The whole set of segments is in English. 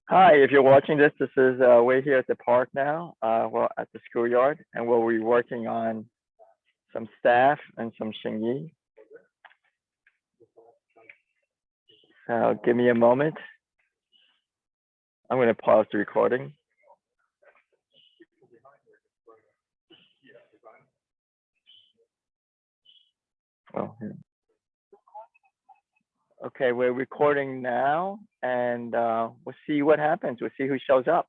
Hi, if you're watching this, we're here at the park now. Well, at the schoolyard, and we'll be working on some staff and some Xingyi. So give me a moment. I'm going to pause the recording. Oh, yeah. Okay, we're recording now, and we'll see what happens. We'll see who shows up.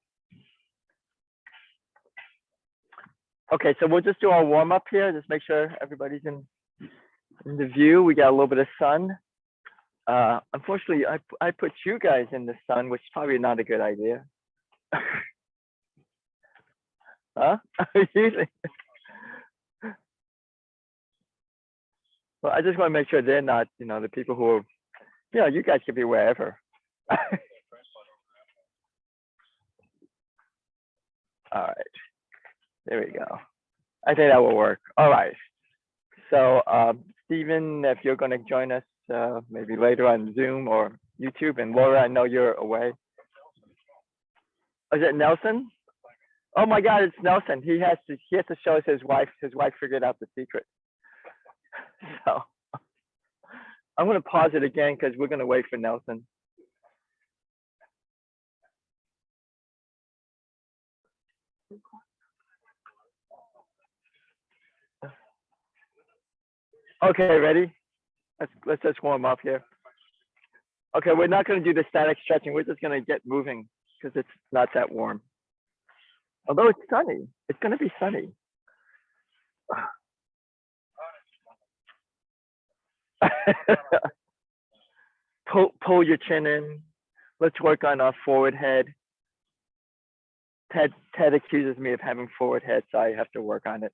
Okay, so we'll just do our warm up here. Just make sure everybody's in the view. We got a little bit of sun. Unfortunately, I put you guys in the sun, which is probably not a good idea. Huh? Well, I just want to make sure they're not, the people who are, you guys could be wherever. All right, there we go. I think that will work. All right. So, Stephen, if you're going to join us maybe later on Zoom or YouTube, and Laura, I know you're away. Is it Nelson? Oh my God, it's Nelson. He has to show us his wife. His wife figured out the secret. So I'm going to pause it again because we're going to wait for Nelson. Okay, ready? Let's just warm up here. Okay, we're not going to do the static stretching. We're just going to get moving because it's not that warm. Although it's sunny, it's going to be sunny. Pull your chin in. Let's work on our forward head. Ted accuses me of having forward head, so I have to work on it.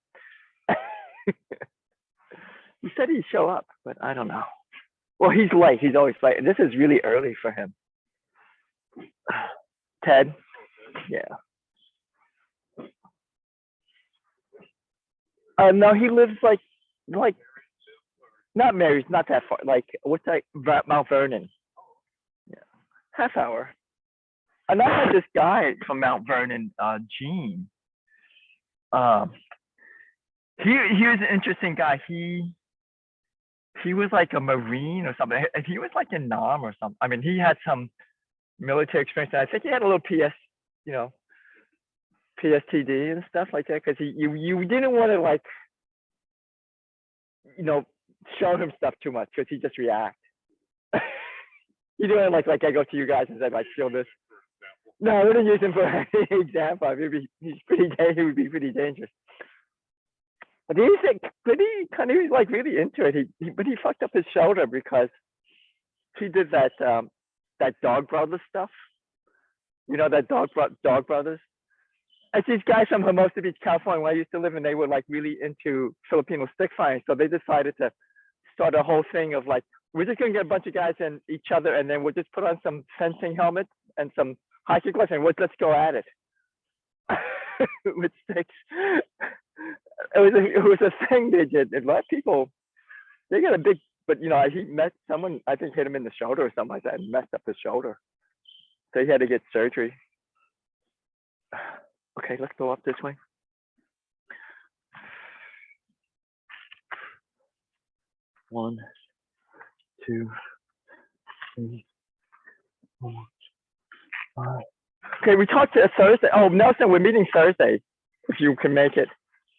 He said he'd show up, but I don't know. Well, he's late. He's always late. And this is really early for him. Ted? Yeah. No, he lives like not Mary's, not that far. Like, what's that? Mount Vernon. Yeah. Half hour. And I had this guy from Mount Vernon, Gene. He was an interesting guy. He was like a Marine or something. He was like in Nam or something. I mean, he had some military experience. I think he had a little PSTD and stuff like that, because you didn't want to like, show him stuff too much because he just react. You didn't like I go to you guys and say, like, feel this. No, I wouldn't use him for any example. He would be pretty dangerous. But he's kind of like really into it. But he fucked up his shoulder because he did that Dog Brothers stuff. That Dog Brothers. It's these guys from Hermosa Beach, California, where I used to live, and they were like really into Filipino stick fighting. So they decided to start a whole thing of like, we're just gonna get a bunch of guys and each other, and then we'll just put on some fencing helmets and some hiking gloves, and let's go at it with sticks. It was a thing they did. A lot of people, they got a big, but he met someone, I think hit him in the shoulder or something like that, and messed up his shoulder, so he had to get surgery. Okay, let's go up this way. One, 2, 3, 4, 5. Okay, we talked to Thursday. Oh, Nelson, we're meeting Thursday, if you can make it,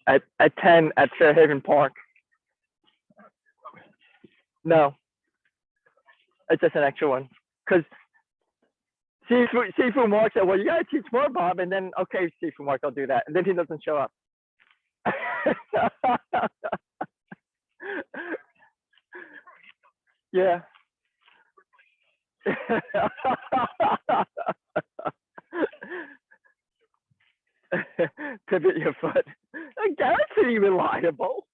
at 10 at Fairhaven Park. No, it's just an extra one. Because Seafood Mark said, well, you got to teach more, Bob. And then, okay, Seafood Mark, I'll do that. And then he doesn't show up. Yeah. Pivot your foot. Garrett's pretty reliable.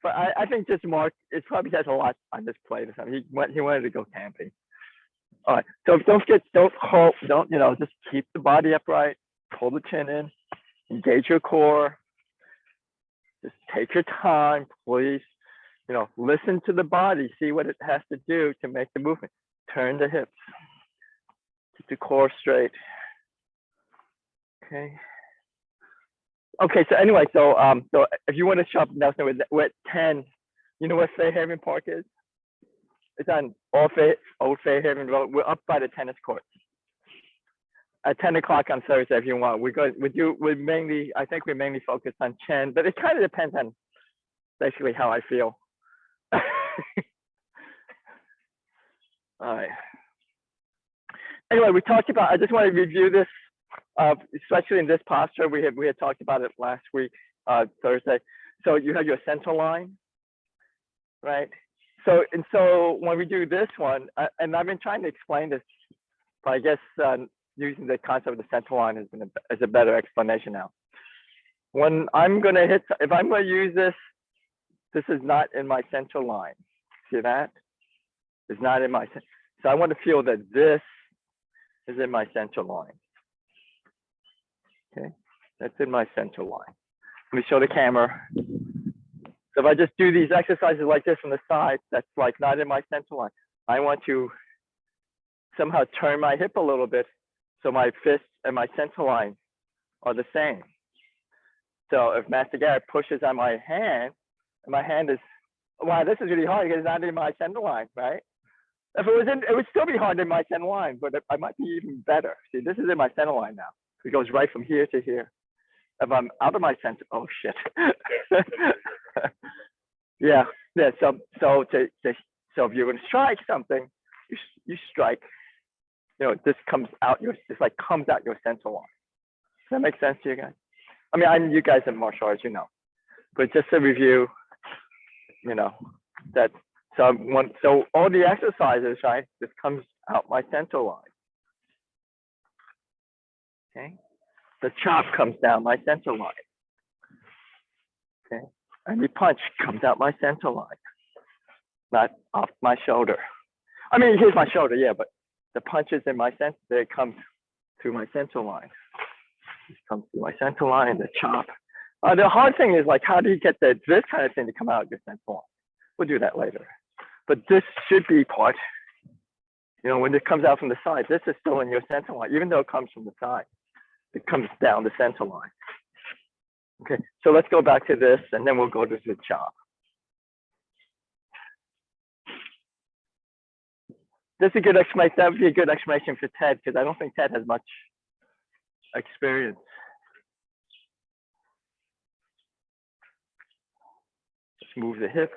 But I think just Mark, it probably has a lot on this plate or something. He wanted to go camping. All right. So just keep the body upright, pull the chin in, engage your core. Just take your time, please. listen to the body, see what it has to do to make the movement. Turn the hips, keep the core straight. Okay. Okay, so anyway, so if you want to shop Nelson, we're at 10. You know where Fairhaven Park is? It's on Old Fairhaven Road. We're up by the tennis courts. At 10 o'clock on Thursday, if you want. We're mainly focused on chin, but it kind of depends on basically how I feel. All right. Anyway, we talked about, I just want to review this, especially in this posture. We had talked about it last week, Thursday. So you have your center line, right? So when we do this one, and I've been trying to explain this, but I guess using the concept of the center line is a better explanation now. When I'm going to if I'm going to use this, this is not in my center line. See that? It's not in my center. So I want to feel that this is in my center line. Okay, that's in my center line. Let me show the camera. So if I just do these exercises like this from the side, that's like not in my center line. I want to somehow turn my hip a little bit so my fist and my center line are the same. So if Master Garrett pushes on my hand, and my hand is, wow, this is really hard because it's not in my center line, right? If it was in, it would still be hard in my center line, but I might be even better. See, this is in my center line now. It goes right from here to here. If I'm out of my center, oh shit. yeah. So if you're going to strike something, you strike. This comes out comes out your center line. Does that make sense to you guys? I mean, you guys in martial arts, but just to review, that. So all the exercises, right? This comes out my center line. Okay. The chop comes down my center line. Okay. And the punch comes out my center line, not off my shoulder. I mean, here's my shoulder, yeah, but the punch is in my center. It comes through my center line. It comes through my center line. The chop. The hard thing is how do you get this kind of thing to come out of your center line? We'll do that later. But this should be part. When it comes out from the side, this is still in your center line, even though it comes from the side. It comes down the center line. Okay, so let's go back to this, and then we'll go to the chop. This is a good explanation. That would be a good explanation for Ted, because I don't think Ted has much experience. Just move the hip.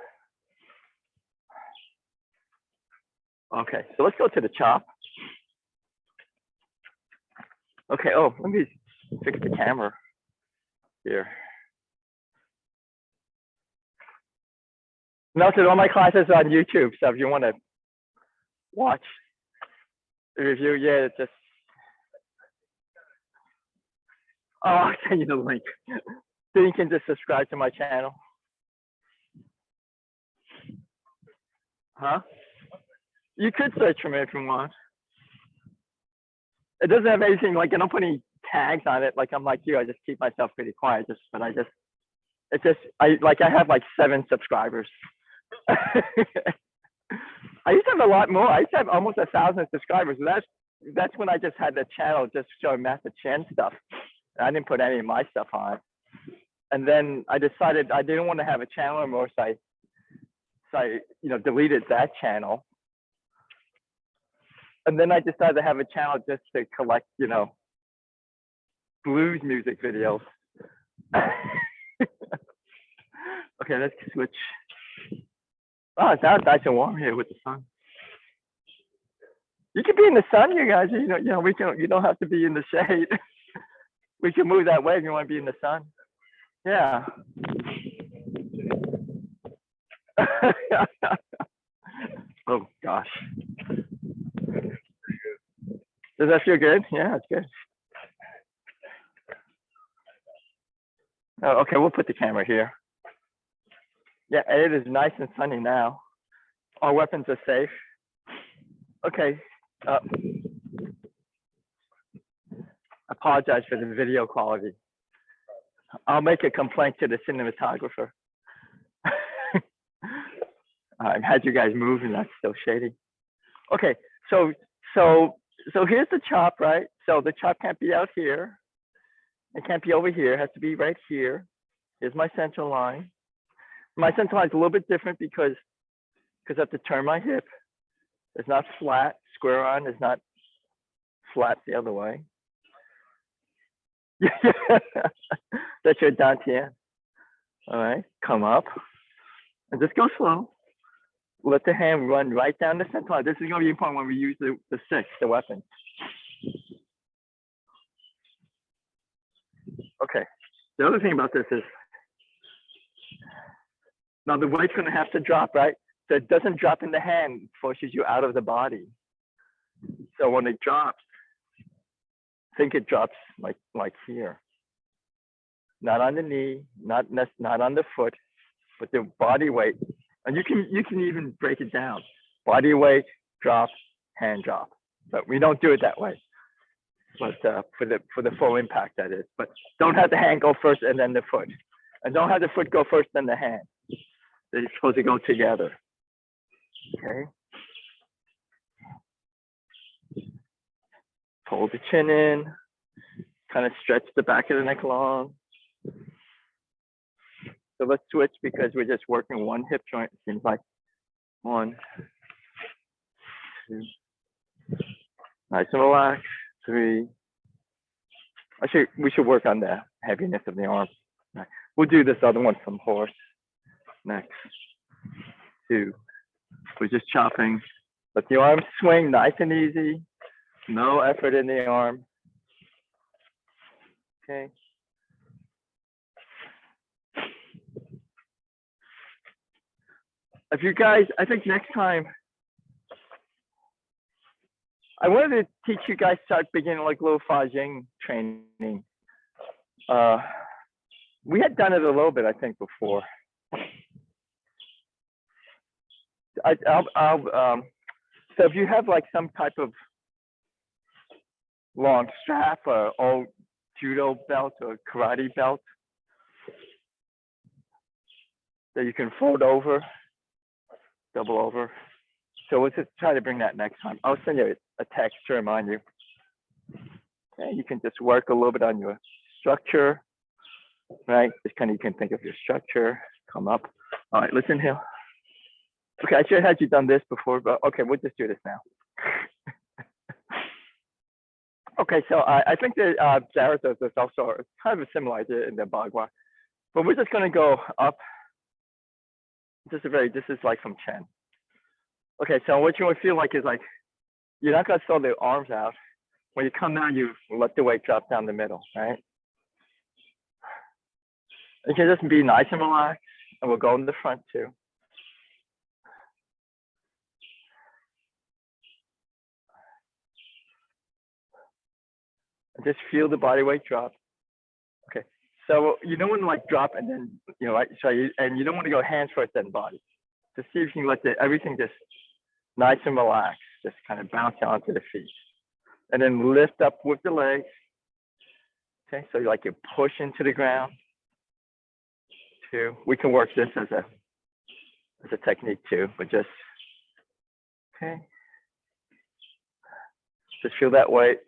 Okay, so let's go to the chop. Okay, let me fix the camera here. Nelson, all my classes are on YouTube, so if you want to watch the review, yeah, just. I'll send you the link. So you can just subscribe to my channel. Huh? You could search for me if you want. It doesn't have anything I don't put any tags on it. I'm like you, I just keep myself pretty quiet. I have 7 subscribers. I used to have a lot more. I used to have almost 1,000 subscribers. That's when I just had the channel just showing Master Chen stuff. I didn't put any of my stuff on. And then I decided I didn't want to have a channel anymore, so I deleted that channel. And then I decided to have a channel just to collect, blues music videos. Okay, let's switch. Oh, it's nice and warm here with the sun. You can be in the sun, you guys. You don't have to be in the shade. We can move that way if you want to be in the sun. Yeah. Oh gosh. Does that feel good? Yeah, it's good. Oh, okay, we'll put the camera here. Yeah, it is nice and sunny now. Our weapons are safe. Okay. Apologize for the video quality. I'll make a complaint to the cinematographer. I've had you guys move and that's still shady. Okay, so here's the chop, right? So the chop can't be out here. It can't be over here. It has to be right here. Here's my central line. My central line is a little bit different because I have to turn my hip. It's not flat. Square on is not flat the other way. That's your dantian. All right, come up and just go slow. Let the hand run right down the center line. This is going to be important when we use the six, the weapon. Okay. The other thing about this is, now the weight's going to have to drop, right? So it doesn't drop in the hand, it forces you out of the body. So when it drops, think it drops like here. Not on the knee, not on the foot, but the body weight. And you can even break it down. Body weight, drop, hand drop. But we don't do it that way. But for the full impact, that is. But don't have the hand go first and then the foot. And don't have the foot go first, then the hand. They're supposed to go together. Okay. Fold the chin in. Kind of stretch the back of the neck long. So let's switch because we're just working one hip joint. It seems like 1, 2. Nice and relaxed. 3. We should work on the heaviness of the arm. Right. We'll do this other one from horse next. 2. We're just chopping. Let the arm swing nice and easy. No effort in the arm. Okay. If you guys, I think next time, I wanted to teach you guys start beginning like little Fajing training. We had done it a little bit, I think, before. So if you have like some type of long strap or old judo belt or karate belt that you can fold over, double over. So let's just try to bring that next time. I'll send you a text to remind you. Okay, you can just work a little bit on your structure, right? Just kind of, you can think of your structure, come up. All right, let's inhale. Okay, I should have had you done this before, but okay, we'll just do this now. Okay, so I think that Jared does this also. It's kind of a similar idea in the Bagua, but we're just going to go up. This is like from Chen. Okay, so what you would feel like is like, you're not going to throw the arms out. When you come down, you let the weight drop down the middle, right? You can just be nice and relaxed, and we'll go in the front too. And just feel the body weight drop. Okay, so you don't want to like drop and then, you know, right? So and you don't want to go hands first, then body. Just see if you can let everything just nice and relaxed, just kind of bounce onto the feet. And then lift up with the legs. Okay, so like you push into the ground. 2. We can work this as a technique too, but just, okay. Just feel that weight.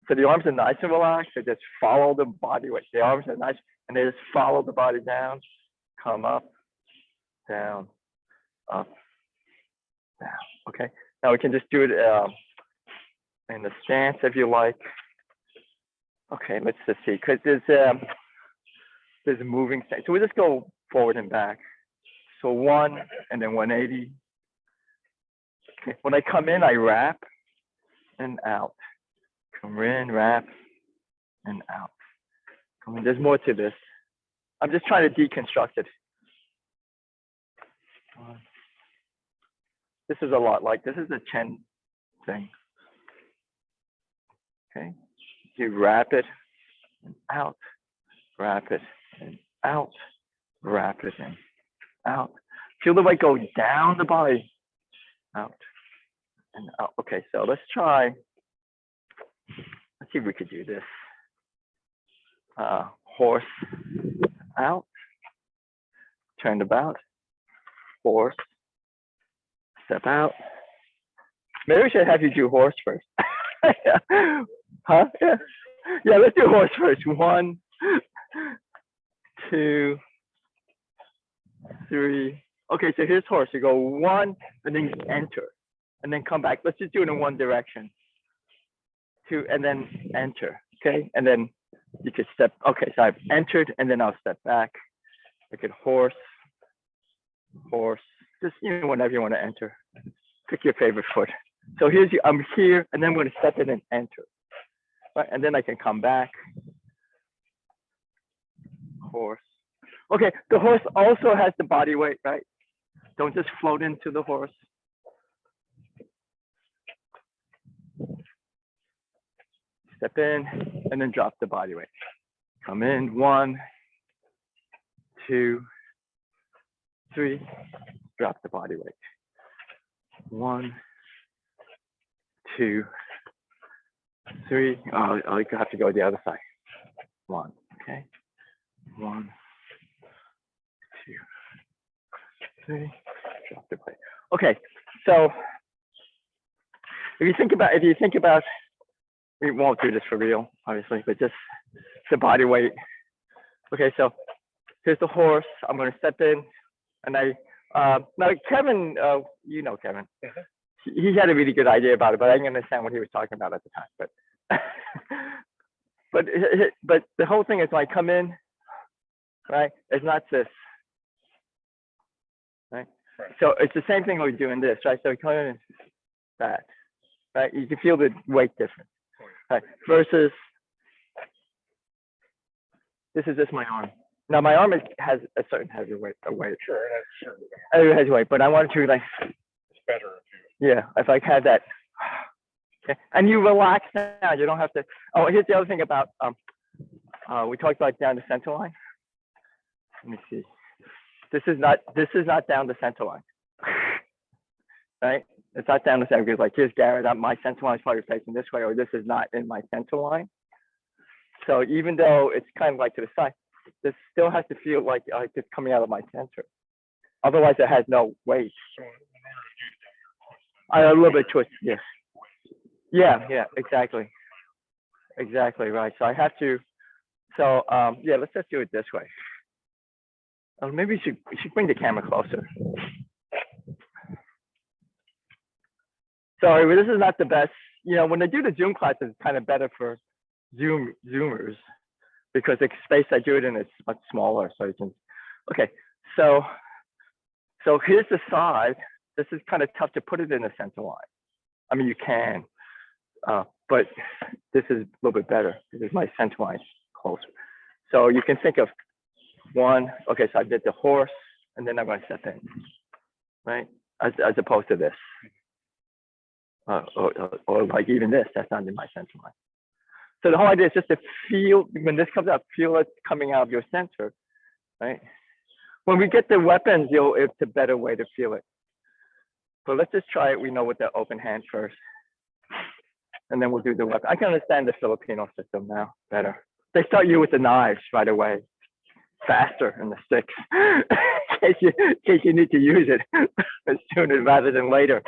So the arms are nice and relaxed. They just follow the body weight. The arms are nice, and they just follow the body down. Come up, down, up, down. Okay. Now we can just do it in the stance if you like. Okay, let's just see, because there's a moving stance. So we just go forward and back. So 1 and then 180. Okay. When I come in, I wrap and out. Come in, wrap, and out. Come in. There's more to this. I'm just trying to deconstruct it. This is a lot like, this is a Chen thing. Okay. You wrap it and out, wrap it and out, wrap it and out. Feel the weight go down the body, out and out. Okay, so let's try. Let's see if we could do this. Horse out, turned about, horse, step out. Maybe we should have you do horse first. Huh? Yeah. Yeah, let's do horse first. 1, 2, 3. Okay, so here's horse. You go 1 and then enter, and then come back. Let's just do it in one direction. 2 and then enter. Okay, and then you could step. Okay, so I've entered and then I'll step back. I could horse, horse. Just whenever you want to enter. Pick your favorite foot. So I'm here, and then I'm going to step in and enter. Right, and then I can come back. Horse. Okay, the horse also has the body weight, right? Don't just float into the horse. Step in, and then drop the body weight. Come in, 1, 2, 3. Drop the body weight. 1, 2, 3. Oh, you have to go the other side. 1. Okay. 1, 2, 3. Drop the weight. Okay. So if you think about, we won't do this for real, obviously, but just the body weight. Okay. So here's the horse. I'm going to step in, and now Kevin, you know Kevin. He had a really good idea about it, but I didn't understand what he was talking about at the time. But but the whole thing is when I come in, right? It's not this, right? So it's the same thing we're doing this, right? So we come in that, right? You can feel the weight difference, right? Versus this is just my arm. Now my arm has a certain heavy weight. Sure, that's sure. It has weight, but I want to like. It's better if you. Yeah, if I had that. Okay. And you relax now. You don't have to. Oh, here's the other thing about we talked about down the center line. Let me see. This is not down the center line. Right? It's not down the center because like here's Garrett. My center line is probably facing this way, or this is not in my center line. So even though it's kind of like to the side, this still has to feel like it's coming out of my center. Otherwise, it has no weight. A little bit twist, yes. Yeah, exactly. Exactly, right. So I have to, so yeah, let's just do it this way. Maybe we should bring the camera closer. Sorry, this is not the best. When I do the Zoom class, it's kind of better for Zoomers because the space I do it in is much smaller. So you can, okay, so here's the side. This is kind of tough to put it in the center line. I mean, you can, but this is a little bit better because my center line is closer. So you can think of 1, okay, so I did the horse, and then I'm going to step in, right? As opposed to this. Or like even this, that's not in my center line. So the whole idea is just to feel, when this comes out, feel it coming out of your center, right? When we get the weapons, it's a better way to feel it. So let's just try it, we know, with the open hand first. And then we'll do the weapon. I can understand the Filipino system now better. They start you with the knives right away, faster than the sticks, in case you need to use it sooner rather than later.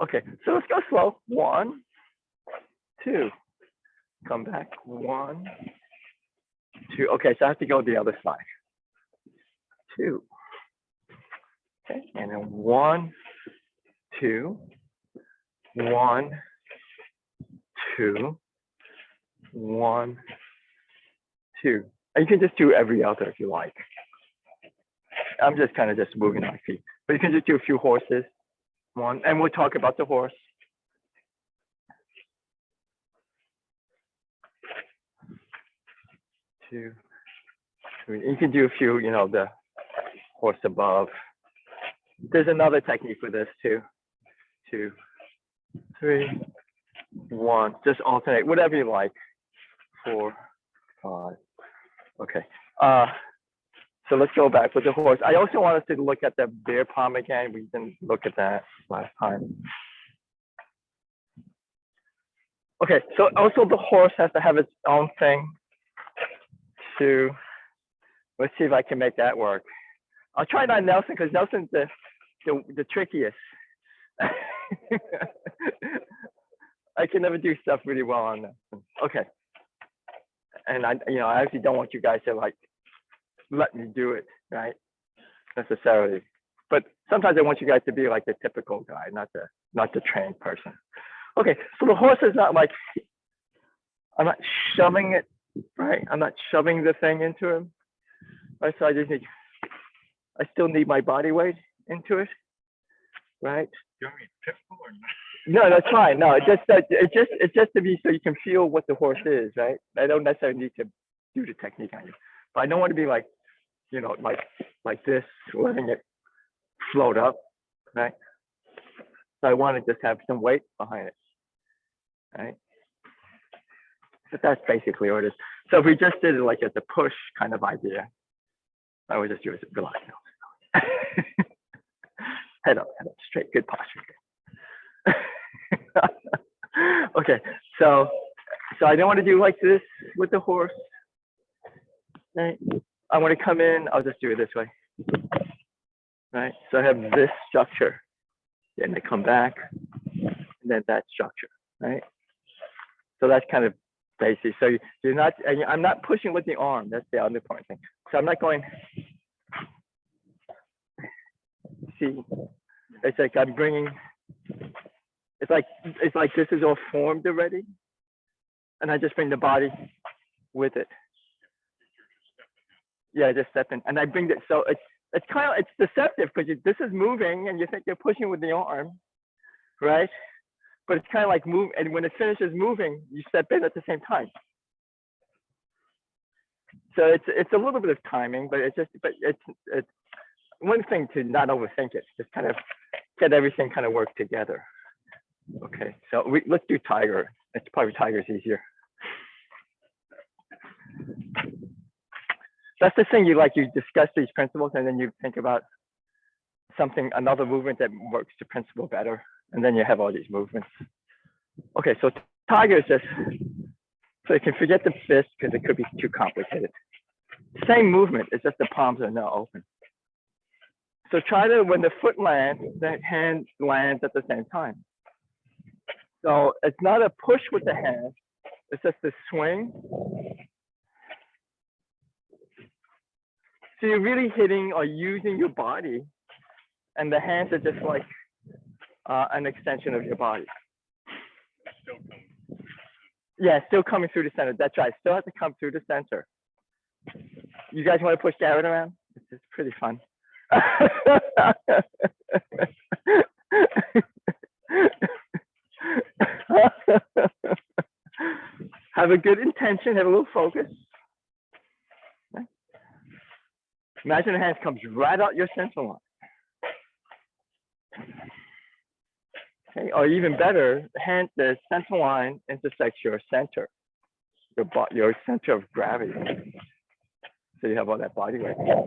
Okay, so let's go slow. 1, 2, come back. 1, 2. Okay, so I have to go the other side. 2. Okay, and then 1, 2, 1, 2, 1, 2. And you can just do every other if you like. I'm just kind of just moving my feet, but you can just do a few horses. 1, and we'll talk about the horse. 2, 3. You can do a few, the horse above. There's another technique for this too. 2, 3, 1. Just alternate, whatever you like. 4, 5. Okay. So let's go back with the horse. I also want us to look at the bear palm again. We didn't look at that last time. Okay, so also the horse has to have its own thing too. Let's see if I can make that work. I'll try not Nelson because Nelson's the trickiest. I can never do stuff really well on Nelson. Okay. And I actually don't want you guys to like let me do it, right? Necessarily. But sometimes I want you guys to be like the typical guy, not the trained person. Okay, so the horse is not like, I'm not shoving it, right? I'm not shoving the thing into him. Right, so I still need my body weight into it, right? You want me typical or not? No, that's fine. No, it's just to be so you can feel what the horse is, right? I don't necessarily need to do the technique on you, but I don't want to be like, like this, letting it float up, right? So I want to just have some weight behind it, right? But that's basically what it is. So if we just did it like as a push kind of idea, I would just do it relax now. Head up, straight, good posture. Okay, so I don't want to do like this with the horse. Right? I want to come in, I'll just do it this way. Right? So I have this structure, and I come back, and then that structure, right? So that's kind of basic. So you're not, and I'm not pushing with the arm. That's the other important thing. So I'm not going, see, it's like I'm bringing, it's like this is all formed already. And I just bring the body with it. Yeah, just step in. And I bring it, so it's kind of, it's deceptive because this is moving and you think you're pushing with the arm, right? But it's kind of like move, and when it finishes moving, you step in at the same time. So it's a little bit of timing, but it's one thing to not overthink it, just kind of get everything kind of work together. Okay, so let's do tiger. It's probably tiger's easier. That's the thing, you discuss these principles and then you think about another movement that works the principle better. And then you have all these movements. Okay, so tiger is just, so you can forget the fist because it could be too complicated. Same movement, it's just the palms are now open. So try to, when the foot lands, the hand lands at the same time. So it's not a push with the hand, it's just a swing. So you're really hitting or using your body, and the hands are just like an extension of your body. Yeah, still coming through the center. That's right. Still have to come through the center. You guys want to push Garrett around? It's pretty fun. Have a good intention. Have a little focus. Okay. Imagine the hand comes right out your central line. Okay, or even better, the central line intersects your center, your center of gravity. So you have all that body weight. All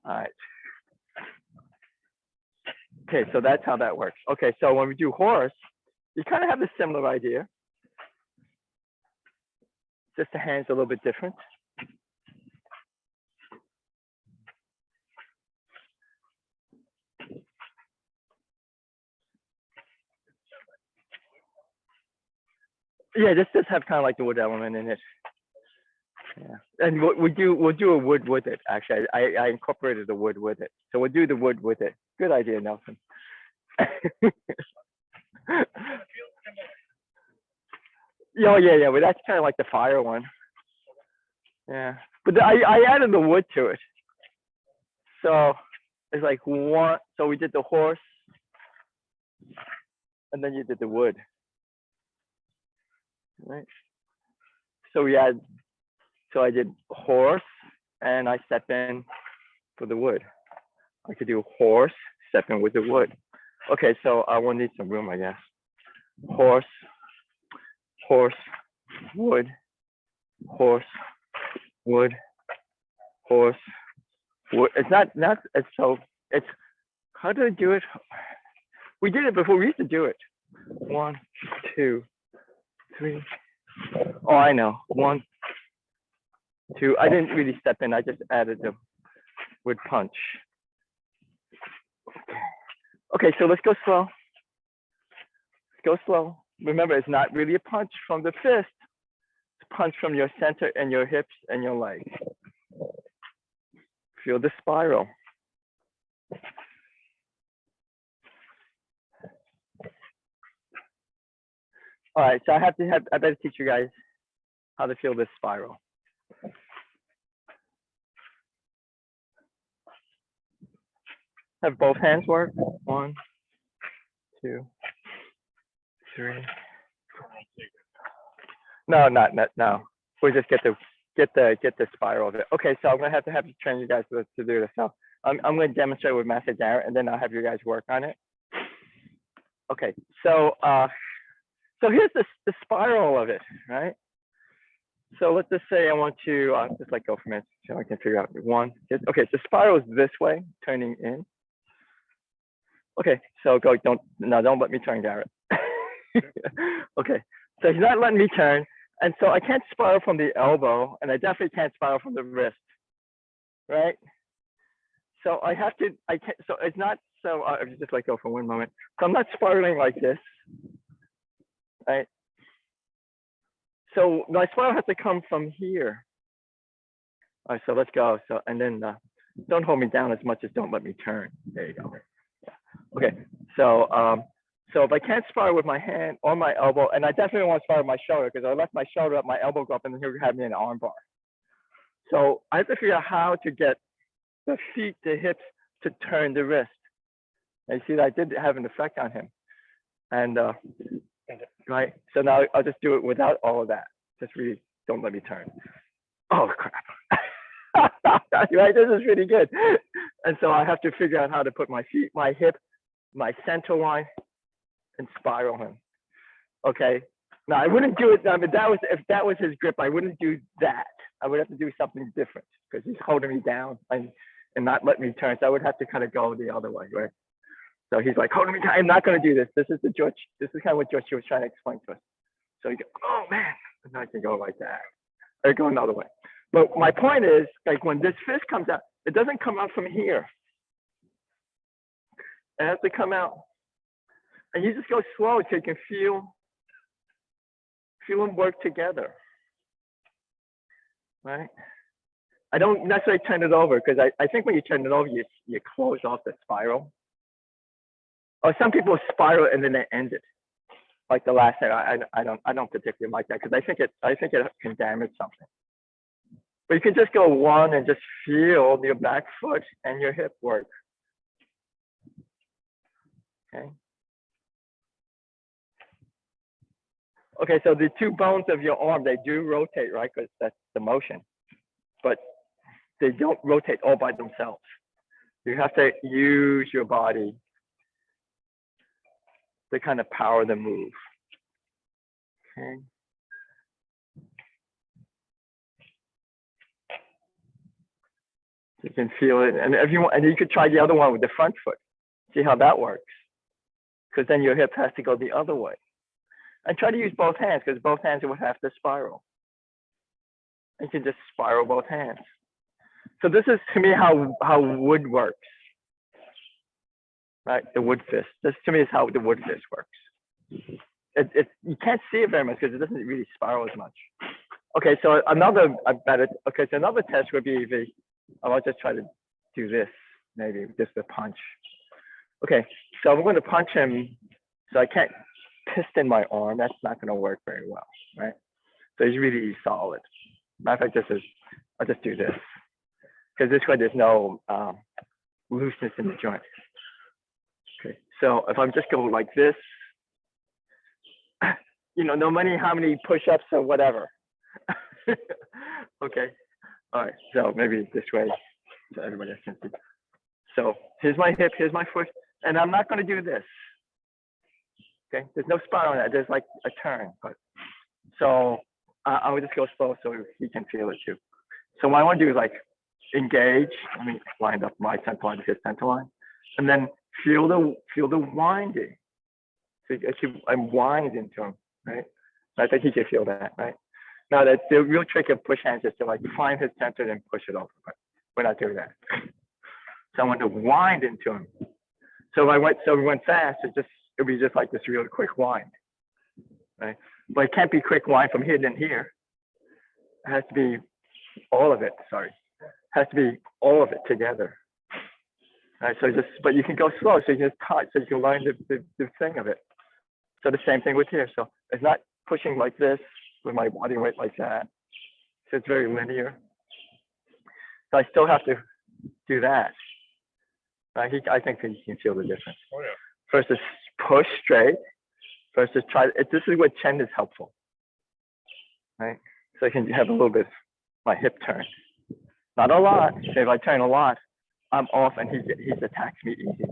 right. Okay, so that's how that works. Okay, so when we do horse, you kind of have a similar idea. Just the hand's a little bit different. Yeah, this does have kind of like the wood element in it. Yeah, and we'll do a wood with it. Actually, I incorporated the wood with it, so we'll do the wood with it. Good idea, Nelson. Yeah, but that's kind of like the fire one. Yeah, but I added the wood to it, so it's like one. So we did the horse, and then you did the wood, right? So I did horse, and I step in for the wood. I could do horse, step in with the wood. Okay, so I will need some room, I guess. Horse, wood, horse, wood, horse, wood. It's not, it's, how do I do it? We did it before, we used to do it. 1, 2, 3. Oh, I know. 1, 2. I didn't really step in. I just added the word punch. Okay, so let's go slow. Let's go slow. Remember, it's not really a punch from the fist. It's a punch from your center and your hips and your legs. Feel the spiral. All right, so I better teach you guys how to feel this spiral. Have both hands work. 1, 2, 3. No, not no. We just get the spiral of it. Okay, so I'm gonna have to train you guys to do this. So I'm gonna demonstrate with Master Garrett, and then I'll have you guys work on it. Okay, so here's the spiral of it, right? So let's just say I want to just let go for a minute so I can figure out 1. Okay, the spiral is this way, turning in. Okay, so don't let me turn, Garrett. Okay, so he's not letting me turn, and so I can't spiral from the elbow, and I definitely can't spiral from the wrist, right? So I can't. So it's not. So just let go for 1 moment. So I'm not spiraling like this, right? So my spiral has to come from here. All right, so let's go. So and then don't hold me down as much as don't let me turn. There you go. Yeah. Okay, so so if I can't spiral with my hand or my elbow, and I definitely want to spiral with my shoulder because I left my shoulder up, my elbow go up, and then he'll have me in an arm bar. So I have to figure out how to get the feet, the hips to turn the wrist. And you see that I did have an effect on him. And right, so now I'll just do it without all of that. Just really don't let me turn. Oh crap. Right, this is really good. And so I have to figure out how to put my feet, my hip, my center line, and spiral him. Okay. Now I wouldn't do it. I mean, if that was his grip, I wouldn't do that. I would have to do something different because he's holding me down and not letting me turn. So I would have to kind of go the other way, right? So he's like holding me down. I'm not going to do this. This is kind of what George was trying to explain to us. So you go, oh man, and I can go like that, or go another way. But my point is, like when this fist comes out, it doesn't come out from here. It has to come out, and you just go slow so you can feel them work together, right? I don't necessarily turn it over because I think when you turn it over, you close off the spiral. Or some people spiral and then they end it, like the last thing. I don't particularly like that because I think it can damage something. But you can just go 1 and just feel your back foot and your hip work. Okay. Okay, so the 2 bones of your arm, they do rotate, right? Because that's the motion. But they don't rotate all by themselves. You have to use your body to kind of power the move. Okay. You can feel it, and if you want, and you could try the other one with the front foot. See how that works, because then your hip has to go the other way. And try to use both hands, because both hands would have to spiral. You can just spiral both hands. So this is to me how wood works, right? The wood fist. This to me is how the wood fist works. You can't see it very much because it doesn't really spiral as much. Okay, so another test would be I'll just try to do this, maybe just a punch. Okay, so I'm going to punch him. So I can't piston my arm. That's not going to work very well, right? So he's really solid. Matter of fact, I'll just do this because this way there's no looseness in the joint. Okay, so if I'm just going like this, no matter how many push-ups or whatever. Okay, all right, so maybe this way so everybody can see. So here's my hip, here's my foot, and I'm not going to do this. Okay, there's no spiral on that. There's like a turn, but so I would just go slow so he can feel it too. So what I want to do is like engage. Let me line up my center line to his center line, and then feel the winding. So I'm wind into him, right? I think he can feel that, right? No, that's the real trick of push hands is to like find his center and push it over. But we're not doing that. So I want to wind into him. So if I went, so we went fast, it'd be just like this real quick wind, right? But it can't be quick wind from here to here. It has to be all of it. Sorry, it has to be all of it together. Right. So just, but you can go slow, so you just touch, so you can learn the thing of it. So the same thing with here. So it's not pushing like this with my body weight like that. So it's very linear. So I still have to do that. I think that you can feel the difference. Oh, yeah. Versus push straight, versus try. This is where Chen is helpful, right? So I can have a little bit of my hip turn, not a lot. So if I turn a lot, I'm off, and he attacks me easy.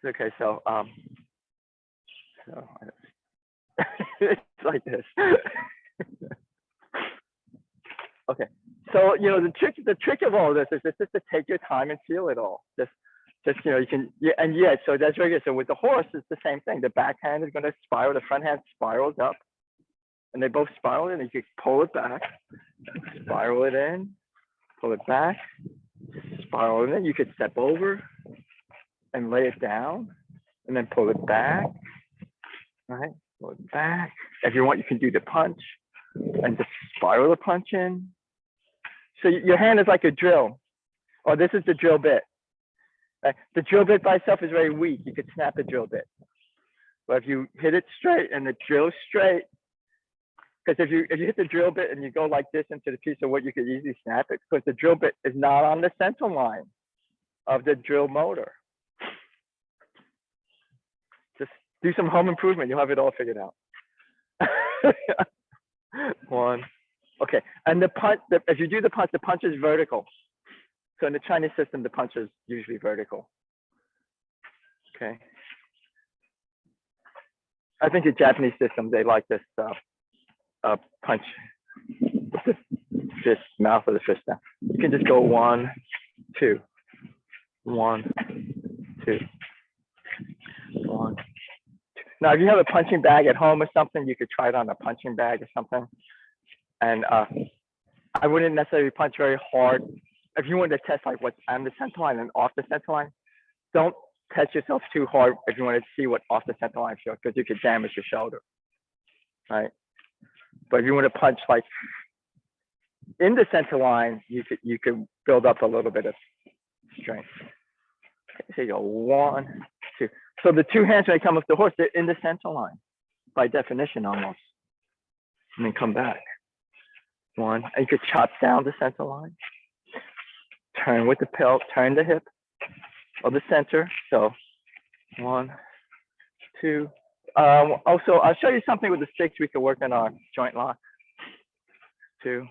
Okay, so it's like this. Okay, so you know the trick of all this is just to take your time and feel it all. Just you know, you can, yeah, and yeah, so that's very good. So with the horse, it's the same thing. The backhand is going to spiral, the front hand spirals up, and they both spiral in. And you can pull it back, spiral it in, pull it back, spiral it in. You could step over and lay it down, and then pull it back, right? Pull it back. If you want, you can do the punch and just spiral the punch in. So your hand is like a drill, or this is the drill bit. The drill bit by itself is very weak. You could snap the drill bit. But if you hit it straight and the drill straight, because if you hit the drill bit and you go like this into the piece of wood, you could easily snap it because the drill bit is not on the center line of the drill motor. Just do some home improvement. You'll have it all figured out. One. Okay. And the punch, if you do the punch is vertical. So in the Chinese system, the punch is usually vertical. Okay. I think the Japanese system, they like this punch, the fist, mouth of the fist now. You can just go 1, 2, 1, 2, 1, 2. Now, if you have a punching bag at home or something, you could try it on a punching bag or something. And I wouldn't necessarily punch very hard. If you want to test like what's on the center line and off the center line, don't test yourself too hard if you want to see what off the center line feels, because you could damage your shoulder, right? But if you want to punch like in the center line, you could build up a little bit of strength. Okay, so you go 1, 2. So the two hands when they come off the horse, they're in the center line by definition almost, and then come back. 1, and you could chop down the center line. Turn with the pelt, turn the hip of the center. So 1, 2. Also, I'll show you something with the sticks. We can work on our joint lock. 2.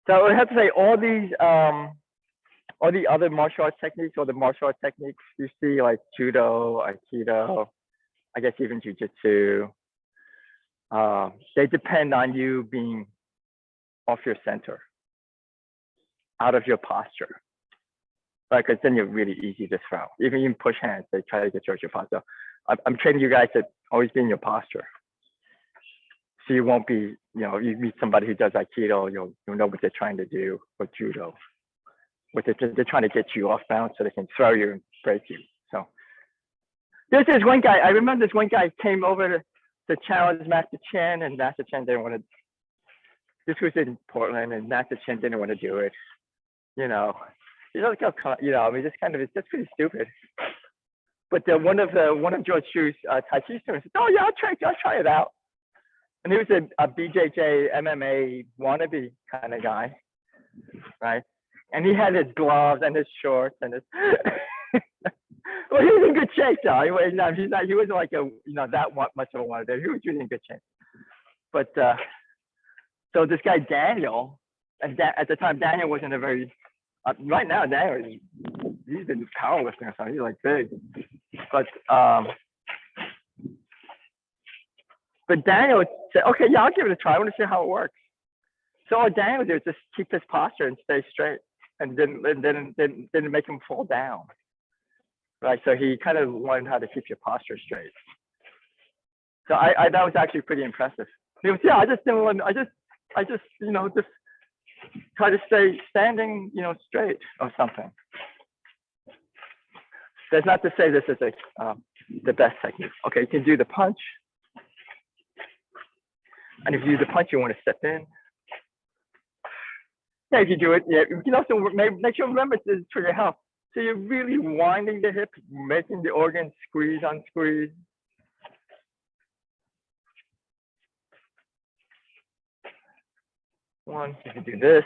So I have to say all the other martial arts techniques or the martial arts techniques you see like judo, aikido, I guess even jujitsu, they depend on you being off your center, out of your posture, right? Because then you're really easy to throw. Even push hands, they try to get you out your posture. I'm training you guys to always be in your posture. So you won't be, you know, you meet somebody who does Aikido, you'll know what they're trying to do, or Judo. They're trying to get you off balance so they can throw you and break you. So there's this one guy, I remember this one guy came over to challenge Master Chen, and Master Chen didn't want to, this was in Portland, and Master Chen didn't want to do it. You know, I mean, it's just pretty stupid. But one of George Shu's Tai Chi students said, oh yeah, I'll try it out. And he was a BJJ MMA wannabe kind of guy, right? And he had his gloves and his shorts and his. Well, he was in good shape though. He wasn't like that much of a wannabe. He was really in good shape. But so this guy Daniel, and at the time Daniel wasn't a very. Right now Daniel, he's been powerlifting or something. He's like big, but But Daniel said, okay, yeah, I'll give it a try. I want to see how it works. So all Daniel would do is just keep his posture and stay straight, and didn't make him fall down. Right. So he kind of learned how to keep your posture straight. So I that was actually pretty impressive. He was, yeah, I just didn't want, I just just try to stay standing, straight or something. That's not to say this is the best technique. Okay, you can do the punch. And if you do the punch, you want to step in. Yeah, if you do it, yeah, you can also make sure remember this is for your health. So you're really winding the hip, making the organ squeeze, unsqueeze. One, you can do this,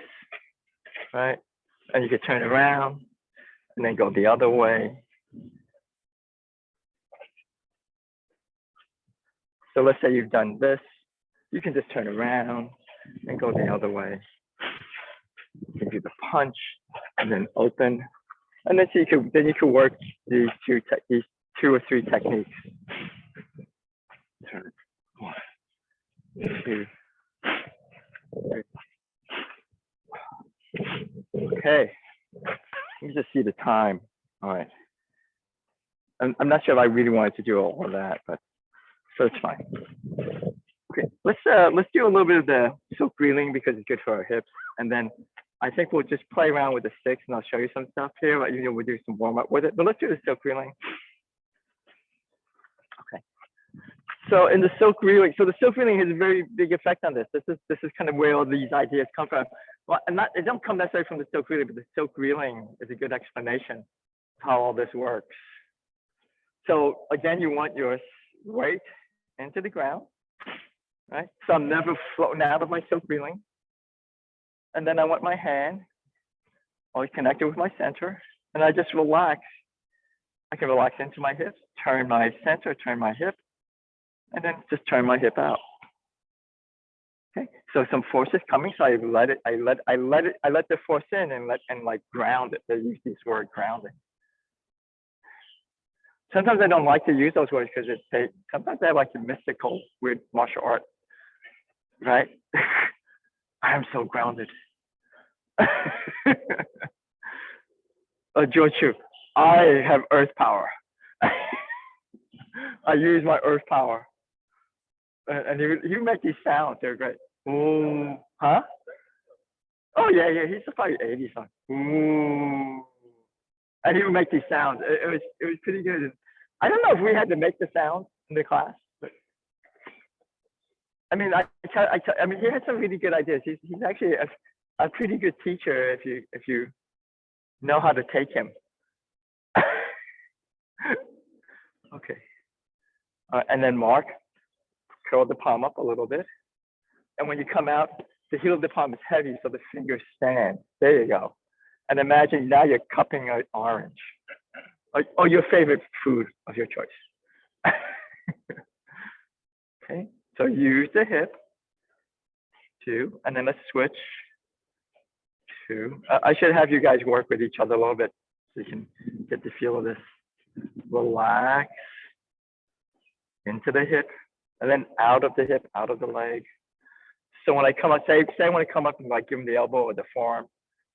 right? And you can turn around and then go the other way. So let's say you've done this, you can just turn around and go the other way. You can do the punch and then open, and then you can work these two or three techniques. Turn. 1, 2, 3. Okay. Let me just see the time. All right. I'm not sure if I really wanted to do all of that, but so it's fine. Okay, let's do a little bit of the silk reeling because it's good for our hips, and then I think we'll just play around with the sticks, and I'll show you some stuff here. We'll do some warm up with it, but let's do the silk reeling. Okay. So in the silk reeling, the silk reeling has a very big effect on this. This is kind of where all these ideas come from. Well, it don't come necessarily from the silk reeling, but the silk reeling is a good explanation of how all this works. So again, you want your weight into the ground, right? So I'm never floating out of my silk reeling. And then I want my hand always connected with my center, and I just relax. I can relax into my hips, turn my center, turn my hip, and then just turn my hip out. Okay, so some force is coming, so I let the force in and like ground it. They use this word grounding. Sometimes I don't like to use those words because sometimes they have like a mystical, weird martial art, right? I'm so grounded. George Chu, I have earth power. I use my earth power. And you make these sounds, they're great. Ooh, huh? Oh yeah, he's probably 80 something. Ooh. And he would make these sounds. It was pretty good. I don't know if we had to make the sounds in the class, but I mean, I mean, he had some really good ideas. He's actually a pretty good teacher if you know how to take him. Okay. And then Mark, curl the palm up a little bit. And when you come out, the heel of the palm is heavy, so the fingers stand. There you go. And imagine now you're cupping an orange. Or your favorite food of your choice. Okay, so use the hip, 2, and then let's switch to, I should have you guys work with each other a little bit so you can get the feel of this. Relax into the hip, and then out of the hip, out of the leg. So when I come up, say I want to come up and like give him the elbow or the forearm,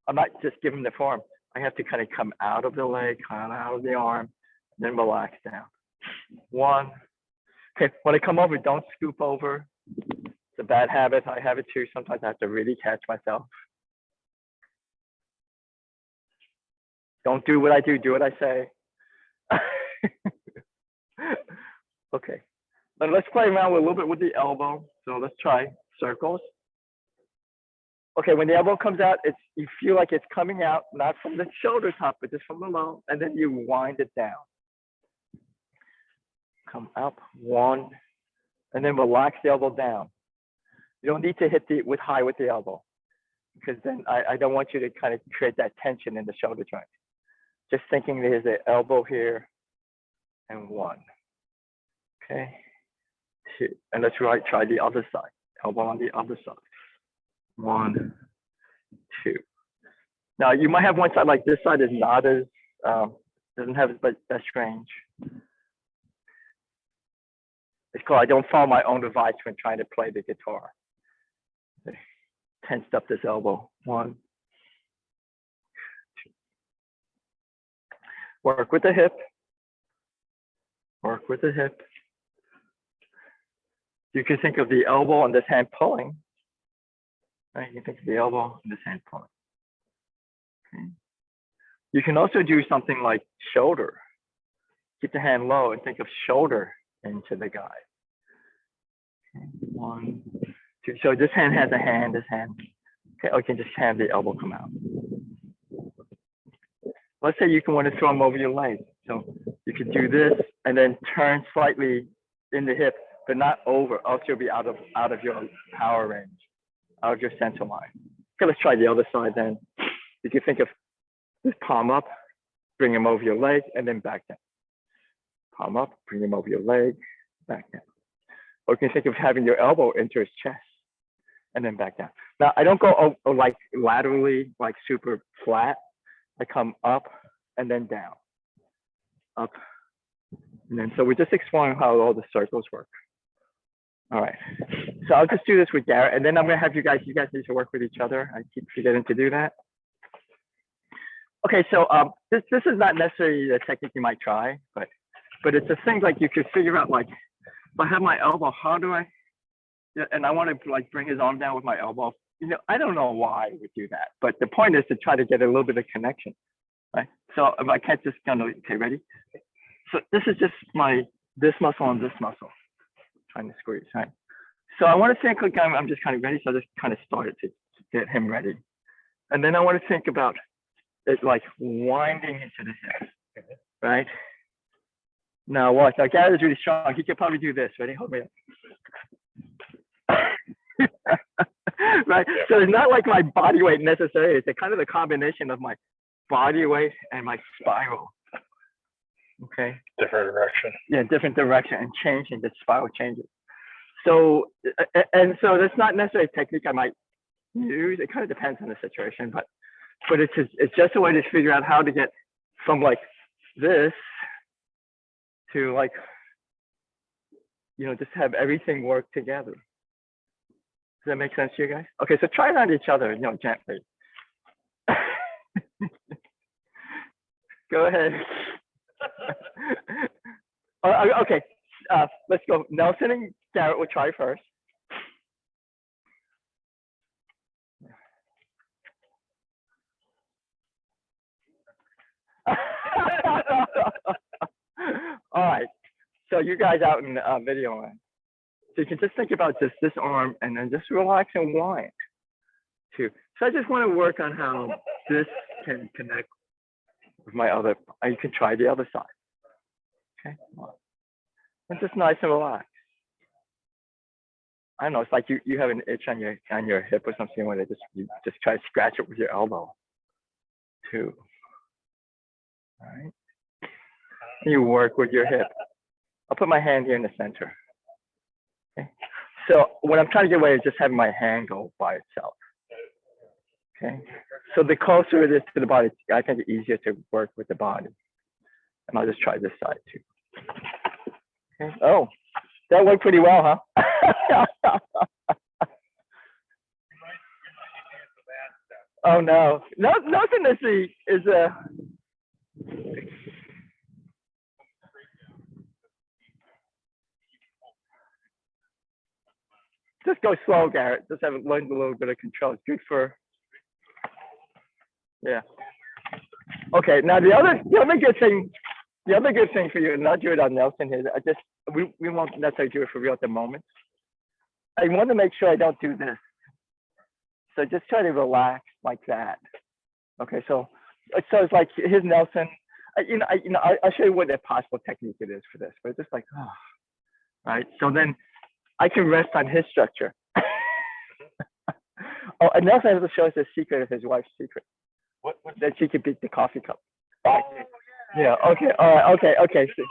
I'm not just giving him the forearm. I have to kind of come out of the leg, kind of out of the arm, then relax down. 1. Okay, when I come over, don't scoop over. It's a bad habit. I have it too. Sometimes I have to really catch myself. Don't do what I do what I say. Okay, then let's play around with a little bit with the elbow. So let's try circles. Okay, when the elbow comes out, you feel like it's coming out, not from the shoulder top, but just from below, and then you wind it down. Come up, 1, and then relax the elbow down. You don't need to hit high with the elbow, because then I don't want you to kind of create that tension in the shoulder joint. Just thinking there's an elbow here, and 1. Okay, 2, and let's try the other side. Elbow on the other side. 1, 2. Now you might have one side like this side is not as doesn't have as much range. It's called I don't follow my own advice when trying to play the guitar. Tensed up this elbow. 1, 2. Work with the hip. Work with the hip. You can think of the elbow on this hand pulling. Right? You can think of the elbow and this hand pulling. Okay. You can also do something like shoulder. Keep the hand low and think of shoulder into the guide. Okay. 1, 2. So this hand has a hand, this hand. Okay, or you can just have the elbow come out. Let's say you can want to throw them over your leg. So you can do this and then turn slightly in the hip, but not over, else you'll be out of your power range, out of your center line. Okay, let's try the other side then. You can think of this palm up, bring them over your leg, and then back down. Palm up, bring them over your leg, back down. Or you can think of having your elbow into his chest, and then back down. Now, I don't go like laterally, like super flat. I come up and then down, up, and then so we're just exploring how all the circles work. All right, so I'll just do this with Garrett, and then I'm gonna have you guys need to work with each other. I keep forgetting to do that. Okay, so this is not necessarily a technique you might try, but it's a thing like you could figure out like, if I have my elbow, how do I, and I want to like bring his arm down with my elbow. You know, I don't know why we do that, but the point is to try to get a little bit of connection, right? So if I can't just kind of, okay, ready? So this is just this muscle and this muscle, trying to squeeze, right? So I want to think like I'm just kind of ready. So I just kind of started to get him ready. And then I want to think about it like winding into the hip, right? Now watch, now Garrett is really strong. He could probably do this, ready? Hold me up. Right, so it's not like my body weight necessarily. It's a kind of the combination of my body weight and my spiral. Okay. Different direction. Yeah, different direction and changing the spiral changes. So and so that's not necessarily a technique I might use. It kind of depends on the situation, but it's just a way to figure out how to get from like this to like, you know, just have everything work together. Does that make sense to you guys? Okay, so try it on each other, you know, gently. Go ahead. Okay, let's go. Nelson and Garrett will try first. All right, so you guys out in video land. So you can just think about just this arm and then just relax and wind too. So I just want to work on how this can connect with my other, you can try the other side. Okay, and just nice and relaxed. I don't know, it's like you have an itch on your hip or something where you just try to scratch it with your elbow too. All right. You work with your hip. I'll put my hand here in the center. Okay. So what I'm trying to get away is just having my hand go by itself. Okay. So the closer it is to the body, I think it's easier to work with the body. And I'll just try this side too. Okay. Oh, that worked pretty well, huh? Oh no, nothing is a. Just go slow, Garrett. Just have learned a little bit of control. It's good for. Yeah. Okay. Now the other good thing for you, and I'll do it on Nelson here. We won't necessarily do it for real at the moment. I want to make sure I don't do this. So just try to relax like that. Okay. So it's like here's Nelson. I'll show you what a possible technique it is for this, but it's just like, oh, right. So then I can rest on his structure. Oh, and Nelson has to show us the secret of his wife's secret. What that she could beat the coffee cup. Oh, yeah. Okay. All right. Okay. So,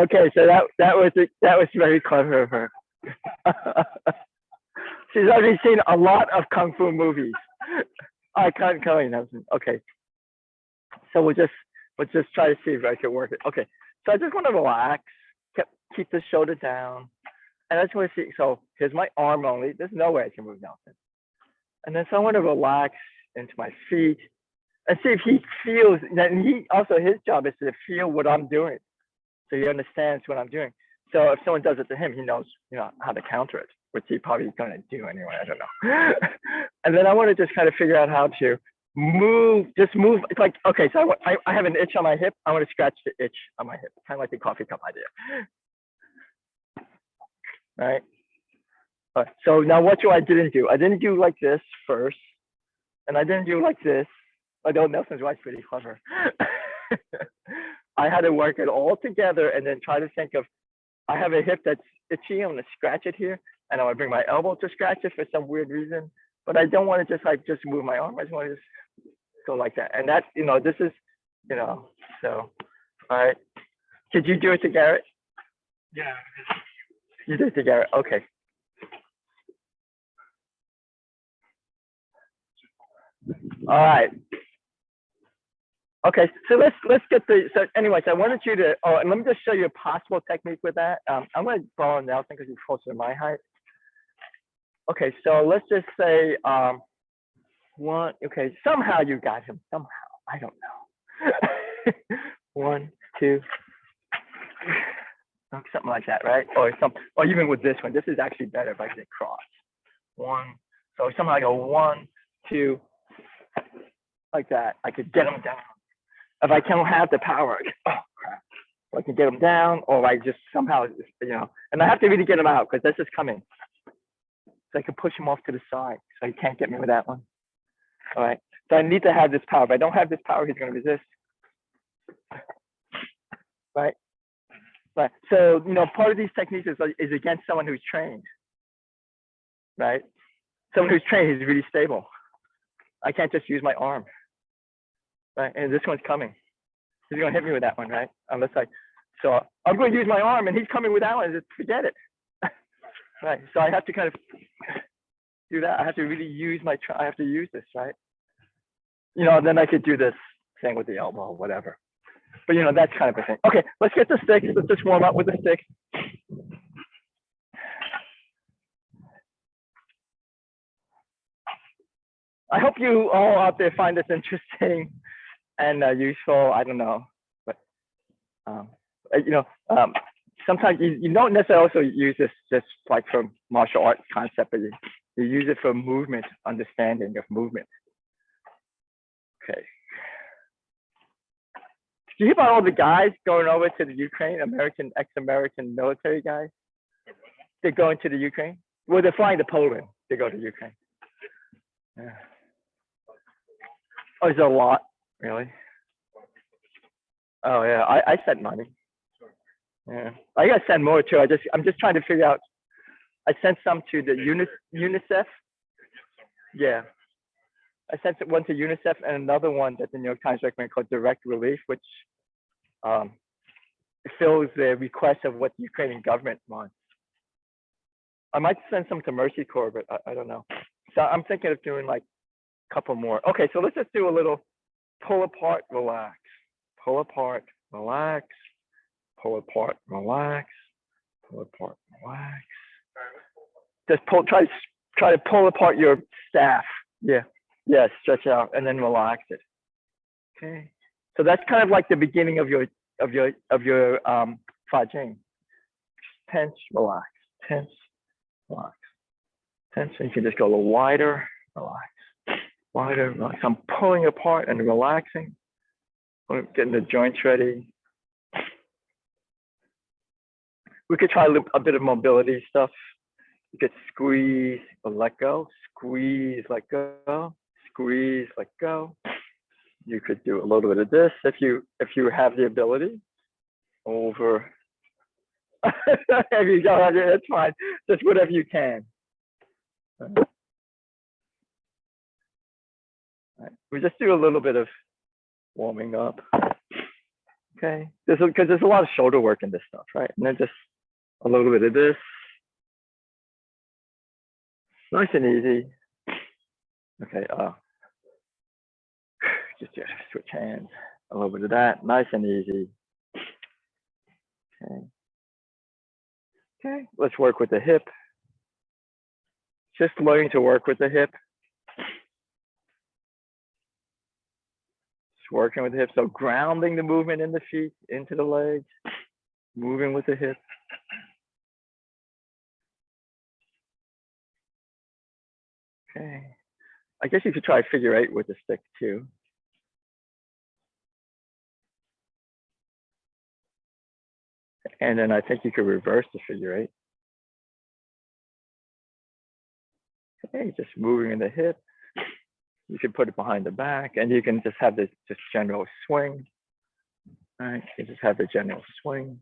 Okay, so that was very clever of her. She's already seen a lot of kung fu movies. I can't Kelly Nelson. Okay, so we'll just try to see if I can work it. Okay, so I just want to relax, keep the shoulder down, and I just want to see. So here's my arm only. There's no way I can move Nelson. And then so I want to relax into my feet and see if he feels. And he also, his job is to feel what I'm doing, so he understands what I'm doing. So if someone does it to him, he knows, how to counter it, which he probably is going to do anyway. I don't know. And then I want to just kind of figure out how to move. Just move. It's like, okay, so I have an itch on my hip. I want to scratch the itch on my hip, kind of like the coffee cup idea. Right. So now what I didn't do? I didn't do like this first, and I didn't do like this. Although Nelson's wife's pretty clever. I had to work it all together and then try to think of, I have a hip that's itchy. I'm gonna scratch it here, and I want to bring my elbow to scratch it for some weird reason. But I don't want to just move my arm. I just want to just go like that. And that, this is, so, all right. Did you do it to Garrett? Yeah. You did it to Garrett. Okay. All right. Okay, so let's get so anyways, I wanted you to, and let me just show you a possible technique with that. I'm going to borrow Nelson because he's closer to my height. Okay, so let's just say, okay, somehow you got him, somehow, I don't know. 1, 2, something like that, right? Or even with this one, this is actually better if I get cross. 1, so somehow I go 1, 2, like that. I could get him down. If I don't have the power, oh crap, I can get him down, or I just somehow, and I have to really get him out because this is coming. So I can push him off to the side, so he can't get me with that one. All right, so I need to have this power. If I don't have this power, he's going to resist. Right. So part of these techniques is against someone who's trained. Right. Someone who's trained is really stable. I can't just use my arm. Right, and this one's coming. He's going to hit me with that one, right? So I'm going to use my arm, and he's coming with that one. Just forget it. Right. So I have to kind of do that. I have to really use I have to use this, right? Then I could do this thing with the elbow, or whatever. But that's kind of a thing. Okay, let's get the sticks. Let's just warm up with the sticks. I hope you all out there find this interesting and useful. I don't know, but sometimes you don't necessarily also use this just like for martial arts concept, but you use it for movement, understanding of movement. Okay. Do you hear about all the guys going over to the Ukraine, ex-American military guys? They're going to the Ukraine. Well, they're flying to Poland to go to Ukraine. Yeah. Oh, is there a lot? Really? Oh yeah, I sent money. Yeah, I gotta send more too. I'm just trying to figure out. I sent some to the UNICEF. Yeah, I sent one to UNICEF and another one that the New York Times recommended called Direct Relief, which fills the request of what the Ukrainian government wants. I might send some to Mercy Corps, but I don't know. So I'm thinking of doing like a couple more. Okay, so let's just do a little pull apart, relax, pull apart, relax, pull apart, relax, pull apart, relax. Just try to pull apart your staff. Yeah, stretch out and then relax it. Okay, so that's kind of like the beginning of your Fa Jing. Tense, relax, tense, relax, tense. And you can just go a little wider, relax, wider, relax. I'm pulling apart and relaxing. Getting the joints ready. We could try a bit of mobility stuff. You could squeeze or let go, squeeze, let go, squeeze, let go. You could do a little bit of this if you have the ability. Over. If you don't have it, that's fine. Just whatever you can. Right. We just do a little bit of warming up. Okay, because there's a lot of shoulder work in this stuff, right? And then just a little bit of this. Nice and easy. Okay, just switch hands. A little bit of that, nice and easy. Okay. Okay, let's work with the hip. Just learning to work with the hip. Just working with the hip. So grounding the movement in the feet into the legs, moving with the hip. Okay. I guess you could try figure 8 with the stick too. And then I think you could reverse the figure 8. Okay, just moving in the hip. You can put it behind the back, and you can just have this just general swing. All right, you just have the general swing.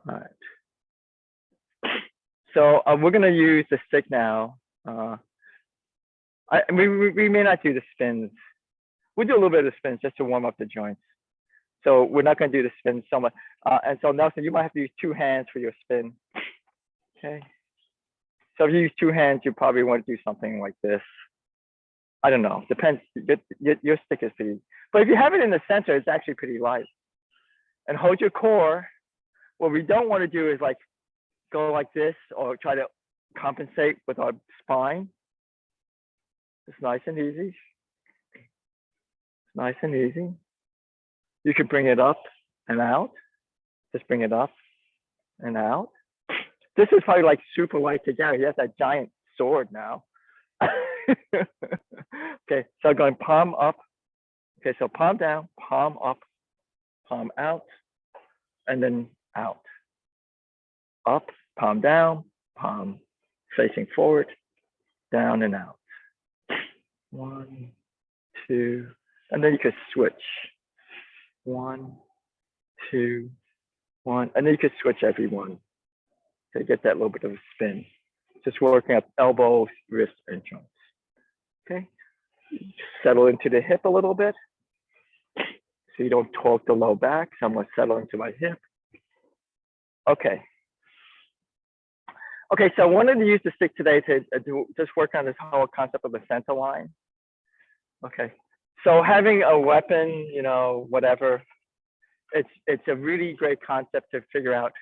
All right. So we're going to use the stick now. We may not do the spins. We'll do a little bit of spins just to warm up the joints. So we're not going to do the spin so much. And so Nelson, you might have to use 2 hands for your spin. Okay. So if you use 2 hands, you probably want to do something like this. I don't know. Depends. Your stick is pretty. But if you have it in the center, it's actually pretty light. And hold your core. What we don't want to do is like go like this or try to compensate with our spine. It's nice and easy. Nice and easy. You can bring it up and out. Just bring it up and out. This is probably like super light to down. He has that giant sword now. Okay, so going palm up. Okay, so palm down, palm up, palm out, and then out. Up, palm down, palm facing forward, down and out. 1, 2, and then you could switch. 1, 2, 1, and then you could switch every one to get that little bit of a spin. Just working up elbows, wrists, and joints. Okay, settle into the hip a little bit, so you don't torque the low back. So I'm going to settle into my hip. Okay. Okay, so I wanted to use the stick today to just work on this whole concept of the center line. Okay, so having a weapon, you know, whatever, it's a really great concept to figure out,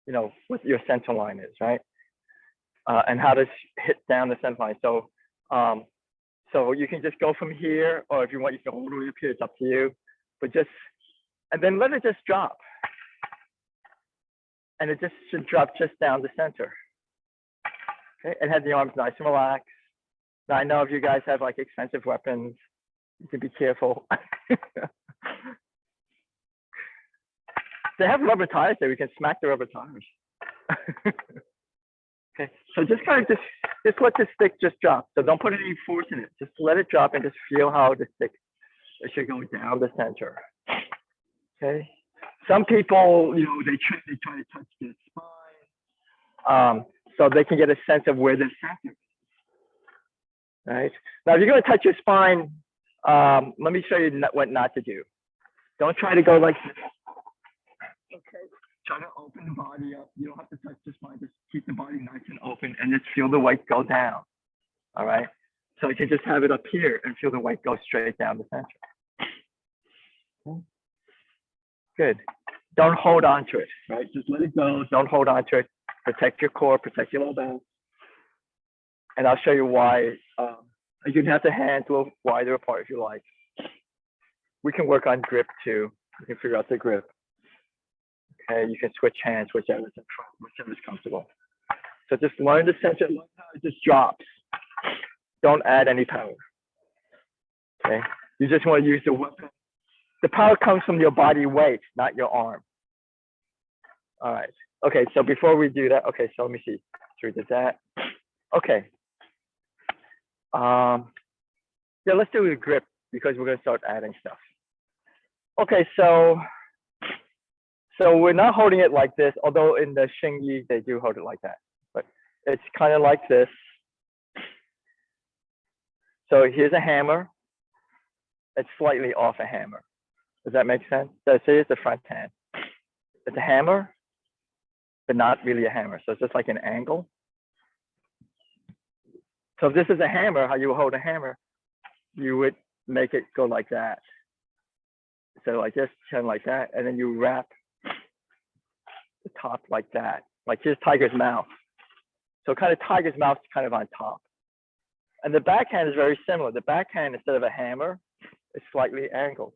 you know, what your center line is, right? And how to hit down the center line. So, so you can just go from here, or if you want, you can hold it up here. It's up to you. But just, and then let it just drop. And it just should drop just down the center. Okay, and have the arms nice and relaxed. Now I know if you guys have like expensive weapons, you can be careful. They have rubber tires there. We can smack the rubber tires. Okay, so just kind of just let the stick just drop. So don't put any force in it. Just let it drop and just feel how the stick, it should go down the center. Okay. Some people, you know, they try to touch their spine, so they can get a sense of where the center is. Right. Now, if you're going to touch your spine, let me show you what not to do. Don't try to go like this. Okay. Try to open the body up. You don't have to touch the spine. Just keep the body nice and open, and just feel the weight go down. All right. So you can just have it up here and feel the weight go straight down the center. Okay. Good. Don't hold on to it, right? Just let it go. Don't hold on to it. Protect your core, protect your low back. And I'll show you why. You can have the hands a little wider apart if you like. We can work on grip too. You can figure out the grip. Okay, you can switch hands, whichever's in front, whichever's comfortable. So just learn the center, learn how it just drops. Don't add any power. Okay, you just want to use the weapon. The power comes from your body weight, not your arm. All right. Okay, so before we do that, okay, so let me see. So we did that. Okay. Yeah, let's do the grip because we're going to start adding stuff. Okay, so we're not holding it like this, although in the Xingyi, they do hold it like that. But it's kind of like this. So here's a hammer. It's slightly off a hammer. Does that make sense? So say it's the front hand. It's a hammer, but not really a hammer. So it's just like an angle. So if this is a hammer, how you would hold a hammer, you would make it go like that. So like this, turn like that, and then you wrap the top like that. Like here's tiger's mouth. So kind of tiger's mouth is kind of on top. And the backhand is very similar. The backhand, instead of a hammer, is slightly angled.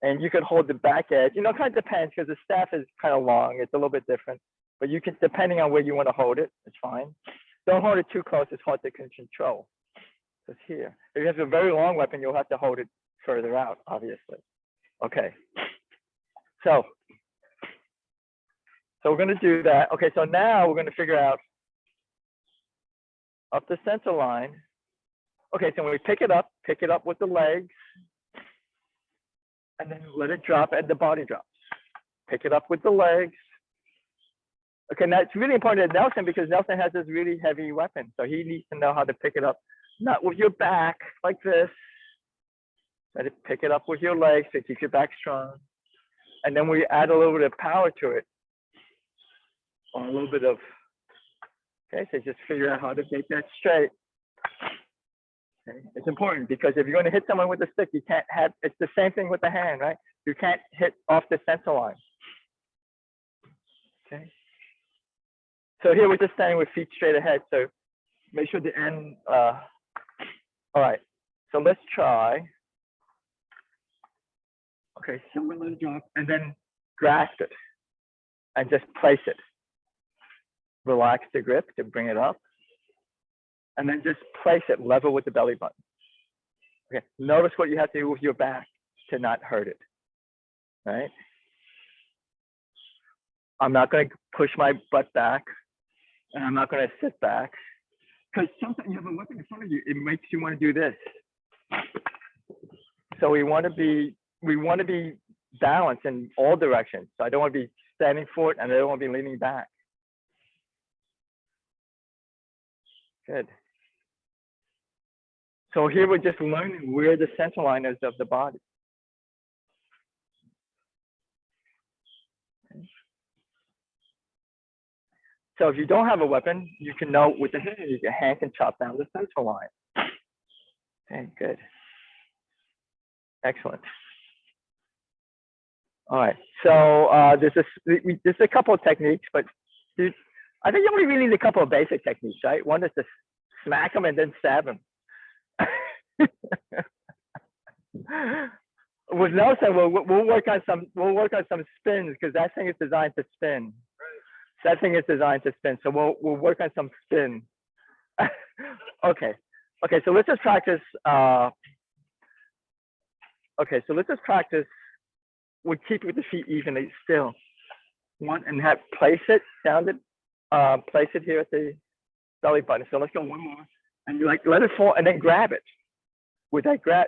And you could hold the back edge. You know, it kind of depends because the staff is kind of long. It's a little bit different. But you can, depending on where you want to hold it, it's fine. Don't hold it too close. It's hard to control. It's here. If you have a very long weapon, you'll have to hold it further out, obviously. Okay. So we're going to do that. Okay, so now we're going to figure out up the center line. Okay, so when we pick it up with the legs, and then let it drop and the body drops. Pick it up with the legs. Okay, now it's really important to Nelson because Nelson has this really heavy weapon. So he needs to know how to pick it up, not with your back like this. Let it pick it up with your legs to keep your back strong. And then we add a little bit of power to it. Or a little bit of, okay, so just figure out how to make that straight. Okay. It's important because if you're going to hit someone with a stick, you can't have, it's the same thing with the hand, right? You can't hit off the center line. Okay. So here we're just standing with feet straight ahead. So make sure the end, all right. So let's try. Okay, so we're going to drop and then grasp it and just place it. Relax the grip to bring it up. And then just place it level with the belly button. Okay, notice what you have to do with your back to not hurt it, right? I'm not going to push my butt back, and I'm not going to sit back, because sometimes you have a weapon in front of you, it makes you want to do this. So we want to be balanced in all directions. So I don't want to be standing forward, and I don't want to be leaning back. Good. So here we're just learning where the center line is of the body. Okay. So if you don't have a weapon, you can know with the hand, your hand can chop down the center line. Okay, good. Excellent. All right, so there's a couple of techniques, but I think you only really need a couple of basic techniques, right? One is to smack them and then stab them. With Nelson, we'll work on some spins because that thing is designed to spin. That thing is designed to spin, so we'll work on some spin. Okay, so let's just practice. Okay, so let's just practice. We'll keep with the feet evenly still. One and have place it down the place it here at the belly button. So let's go one more, and you like let it fall and then grab it with that grip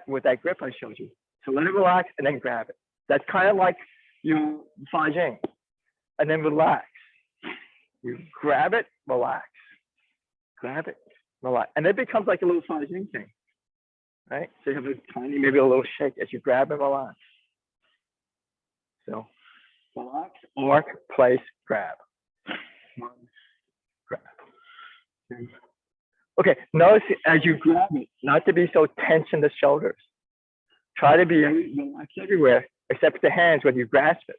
I showed you. So let it relax and then grab it. That's kind of like you Fajing, and then relax. You grab it, relax, grab it, relax, and it becomes like a little Fajing thing, right? So you have a tiny, maybe a little shake as you grab and relax. So relax, arc, place, grab. One, grab. Two. Okay, notice as you grab it, not to be so tense in the shoulders. Try to be relaxed everywhere, except the hands when you grasp it.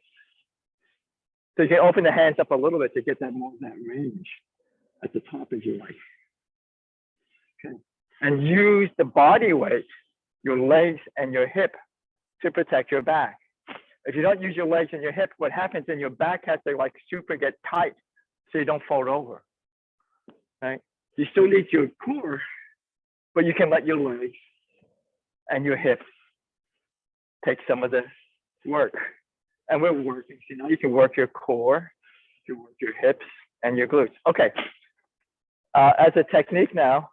So you can open the hands up a little bit to get that more of that range at the top as you like. Okay, and use the body weight, your legs and your hip to protect your back. If you don't use your legs and your hip, what happens in your back has to like super get tight so you don't fold over, right? You still need your core, but you can let your legs and your hips take some of the work. And we're working, so now you can work your core, you can work your hips and your glutes. Okay, as a technique now,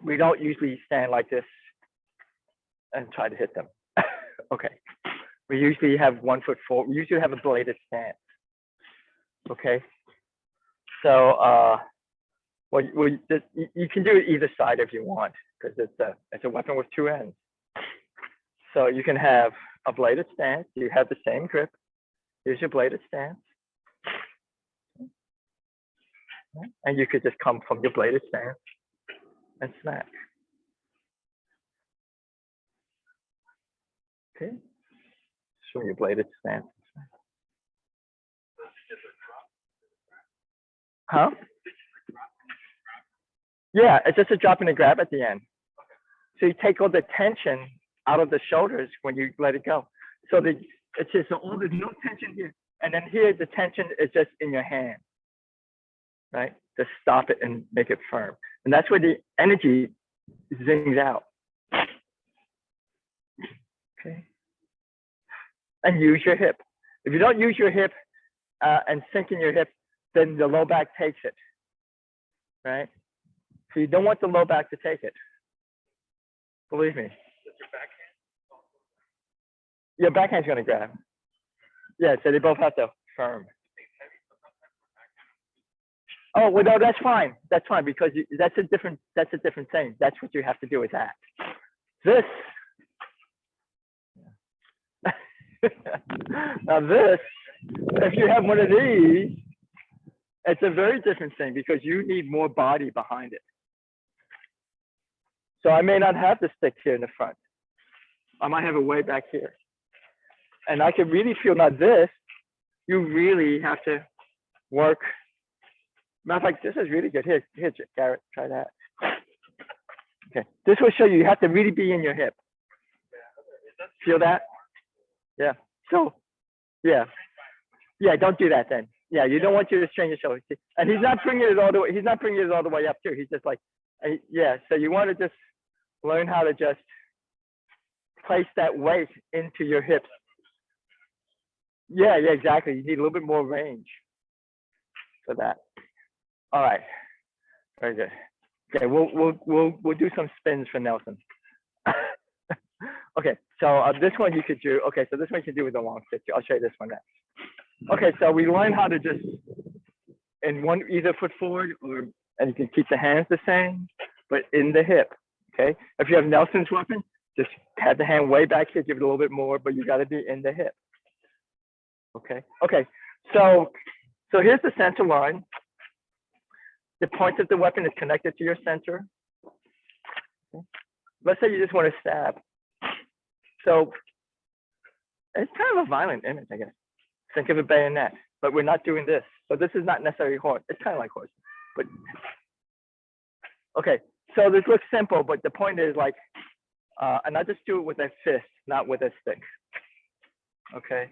we don't usually stand like this and try to hit them. Okay, we usually have 1 foot forward. We usually have a bladed stance. Okay, so you can do it either side if you want, because it's a weapon with 2 ends. So you can have a bladed stance. You have the same grip. Here's your bladed stance. And you could just come from your bladed stance and smack. Okay. Show your bladed stance. Huh? Yeah, it's just a drop and a grab at the end. So you take all the tension out of the shoulders when you let it go. So it's just all there's no tension here. And then here the tension is just in your hand. Right? Just stop it and make it firm. And that's where the energy zings out. Okay. And use your hip. If you don't use your hip and sink in your hip, then the low back takes it. Right? So you don't want the low back to take it. Believe me. Your backhand's going to grab. Yeah, so they both have to firm. Oh, well, no, that's fine. That's fine because that's a different thing. That's what you have to do with that. This. Now this, if you have one of these, it's a very different thing because you need more body behind it. So I may not have the stick here in the front. I might have it way back here. And I can really feel now this, you really have to work. Matter of fact, this is really good. Here, Garrett, try that. Okay, this will show you have to really be in your hip. Feel that? Yeah. So, yeah. Yeah, don't do that then. Yeah, you don't want you to strain your shoulder. And he's not bringing it all the way. He's not bringing it all the way up too. He's just like, yeah. So you want to just learn how to just place that weight into your hips. Yeah, exactly. You need a little bit more range for that. All right, very good. Okay, we'll do some spins for Nelson. Okay, so this one you could do. Okay, so this one you can do with the long stick. I'll show you this one next. Okay, so we learn how to just in either foot forward, and you can keep the hands the same, but in the hip. Okay, if you have Nelson's weapon, just have the hand way back here, give it a little bit more, but you got to be in the hip. Okay. So here's the center line. The point of the weapon is connected to your center. Okay. Let's say you just want to stab. So it's kind of a violent image, I guess. Think of a bayonet, but we're not doing this. So this is not necessarily horse. It's kind of like horse, but okay. So this looks simple, but the point is like, and I just do it with a fist, not with a stick. Okay.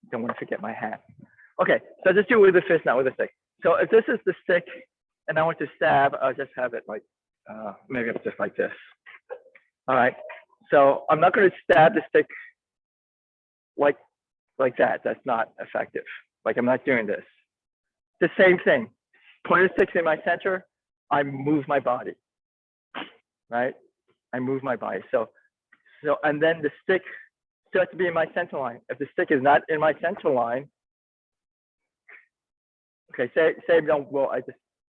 Don't want to forget my hat. Okay, so just do it with a fist, not with a stick. So if this is the stick and I want to stab, I'll just have it like, maybe it's just like this. All right, so I'm not going to stab the stick like that. That's not effective. Like I'm not doing this. The same thing. Pointer stick's in my center, I move my body, right? I move my body. So and then the stick still has to be in my center line. If the stick is not in my center line, okay, say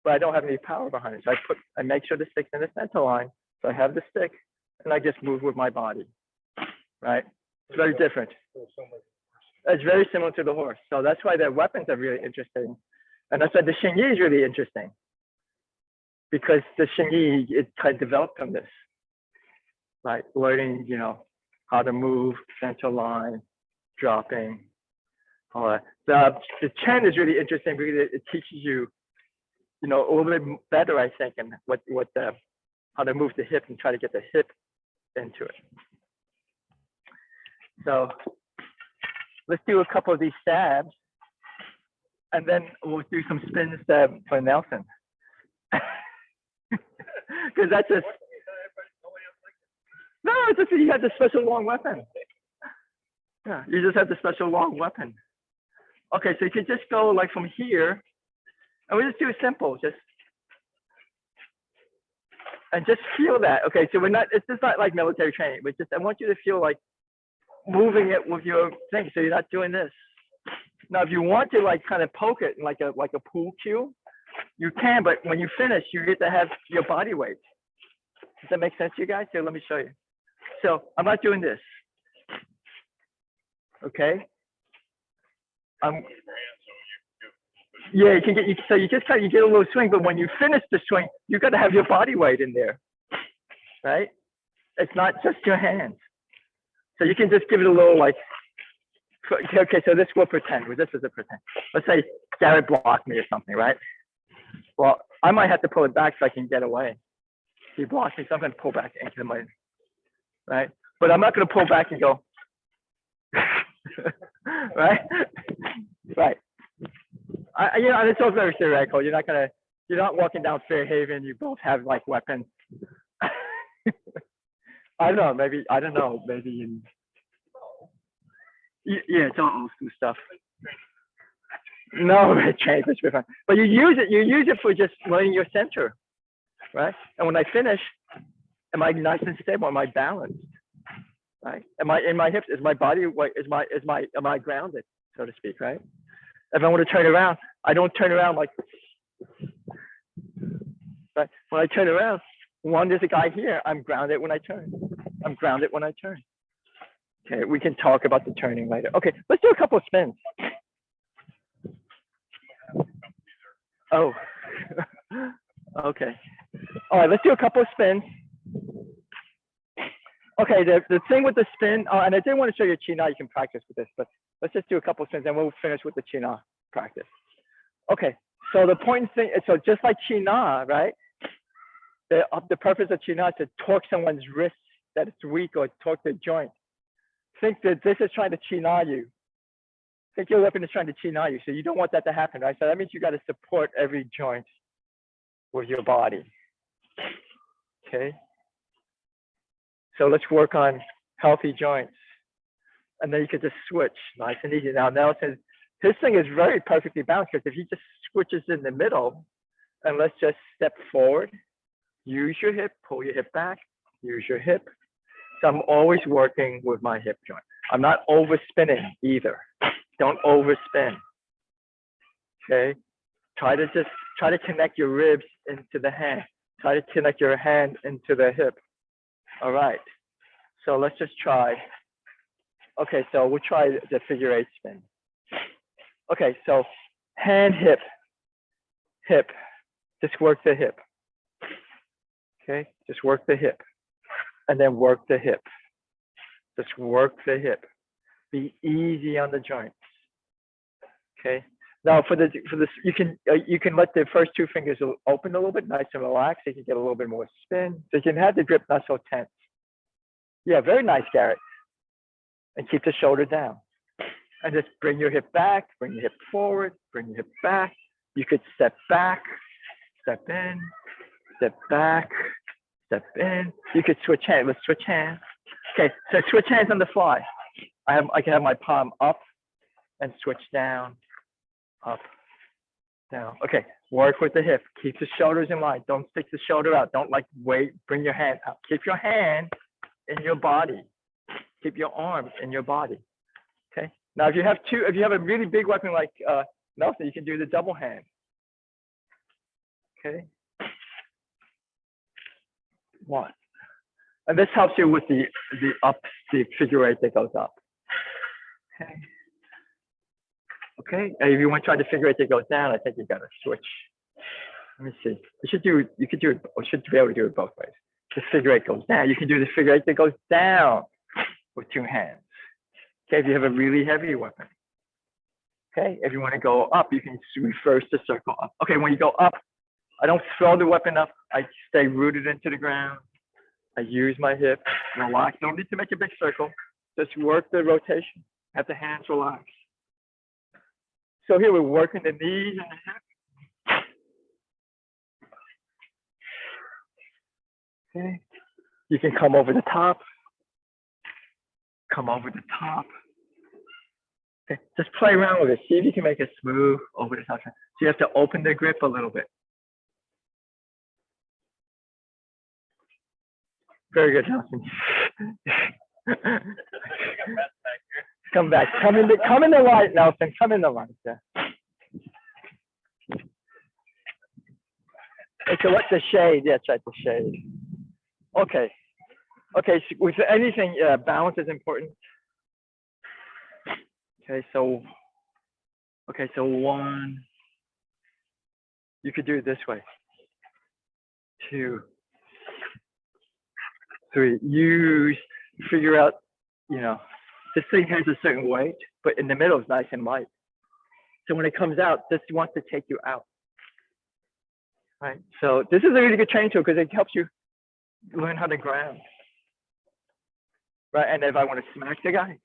but I don't have any power behind it. So I make sure the stick's in the center line. So I have the stick and I just move with my body, right? It's very different. It's very similar to the horse. So that's why their weapons are really interesting. And that's why the Xingyi is really interesting because the Xingyi, it kind of developed from this, like learning, how to move, center line, dropping, all that. The Chen is really interesting because it teaches you, a little bit better, I think, and how to move the hip and try to get the hip into it. So let's do a couple of these stabs, and then we'll do some spin stab for Nelson. Because that's just. No, it's just you have the special long weapon. Yeah, you just have the special long weapon. Okay, so you can just go like from here, and we just do it simple, and just feel that. Okay, so it's just not like military training, but I want you to feel like moving it with your thing, so you're not doing this. Now, if you want to like kind of poke it like a pool cue, You can, but when you finish, you get to have your body weight. Does that make sense to you guys? Here, let me show you. So I'm not doing this. Okay. Yeah, you can get so you just you get a little swing, but when you finish the swing, you got to have your body weight in there, right? It's not just your hands. So you can just give it a little like. Okay, so this will pretend. This is a pretend. Let's say Garrett blocked me or something, right? Well, I might have to pull it back so I can get away. He blocks me, so I'm going to pull back into the mud, right? But I'm not going to pull back and go, right? Right. You know, it's all very theoretical. You're not walking down Fairhaven. You both have like weapons. I don't know. Maybe in. Yeah, it's all old school stuff. No, it changed. It's fun. But you use it for just learning your center, right? And when I finish, am I nice and stable? Am I balanced? Right? Am I in my hips? Is my body? Am I grounded, so to speak? Right? If I want to turn around, I don't turn around like. Right? When I turn around, there's a guy here. I'm grounded when I turn. I'm grounded when I turn. Okay, we can talk about the turning later. Okay, let's do a couple of spins. Oh, okay. All right, let's do a couple of spins. Okay, the thing with the spin, and I didn't want to show you Chi-Na, you can practice with this, but let's just do a couple of spins and we'll finish with the Chi-Na practice. Okay, so the important thing, so just like Chi-Na, right? The purpose of Chi-Na is to torque someone's wrist that it's weak or torque the joint. Think that this is trying to Chi-Na you. Think your weapon is trying to Chi-Na you, so you don't want that to happen, right? So that means you got to support every joint with your body. Okay. So let's work on healthy joints, and then you can just switch, nice and easy. Now Nelson, his thing is very perfectly balanced because if he just switches in the middle, and let's just step forward, use your hip, pull your hip back, use your hip. So I'm always working with my hip joint. I'm not overspinning either. Don't overspin. Okay. Try to connect your ribs into the hand. Try to connect your hand into the hip. All right. So let's just try. Okay, so we'll try the figure 8 spin. Okay, so hand, hip, hip. Just work the hip. Okay, just work the hip. And then work the hip. Just work the hip. Be easy on the joints. Okay. Now for this, you can let the first 2 fingers open a little bit, nice and relaxed. So you can get a little bit more spin. So you can have the grip not so tense. Yeah, very nice, Garrett. And keep the shoulder down. And just bring your hip back, bring your hip forward, bring your hip back. You could step back, step in, step back, step in. You could switch hands. Let's switch hands. Okay, so switch hands on the fly. I can have my palm up and switch down, up, down. Okay, work with the hip. Keep the shoulders in line. Don't stick the shoulder out. Don't like wait. Bring your hand out. Keep your hand in your body. Keep your arms in your body. Okay. Now, if you have a really big weapon like Nelson, you can do the double hand. Okay. 1. And this helps you with the figure 8 that goes up. Okay. Okay. And if you want to try the figure 8 that goes down, I think you got to switch. Let me see. You should be able to do it both ways. The figure 8 goes down. You can do the figure 8 that goes down with 2 hands. Okay, if you have a really heavy weapon. Okay, if you want to go up, you can reverse the circle up. Okay, when you go up, I don't throw the weapon up. I stay rooted into the ground. I use my hip, relax. Don't need to make a big circle. Just work the rotation. Have the hands relax. So here we're working the knees and the hip. Okay, you can come over the top. Come over the top. Okay, just play around with it. See if you can make it smooth over the top. So you have to open the grip a little bit. Very good, Nelson. Come back. Come in the light, Nelson. Come in the light. Yeah. Okay, what's the shade? Yeah, that's right, the shade. Okay. Okay, so with anything, balance is important. Okay, so one, you could do it this way. 2, 3. You figure out, this thing has a certain weight, but in the middle is nice and light. So when it comes out, this wants to take you out. Right. So this is a really good training tool because it helps you learn how to ground. Right. And if I want to smack the guy,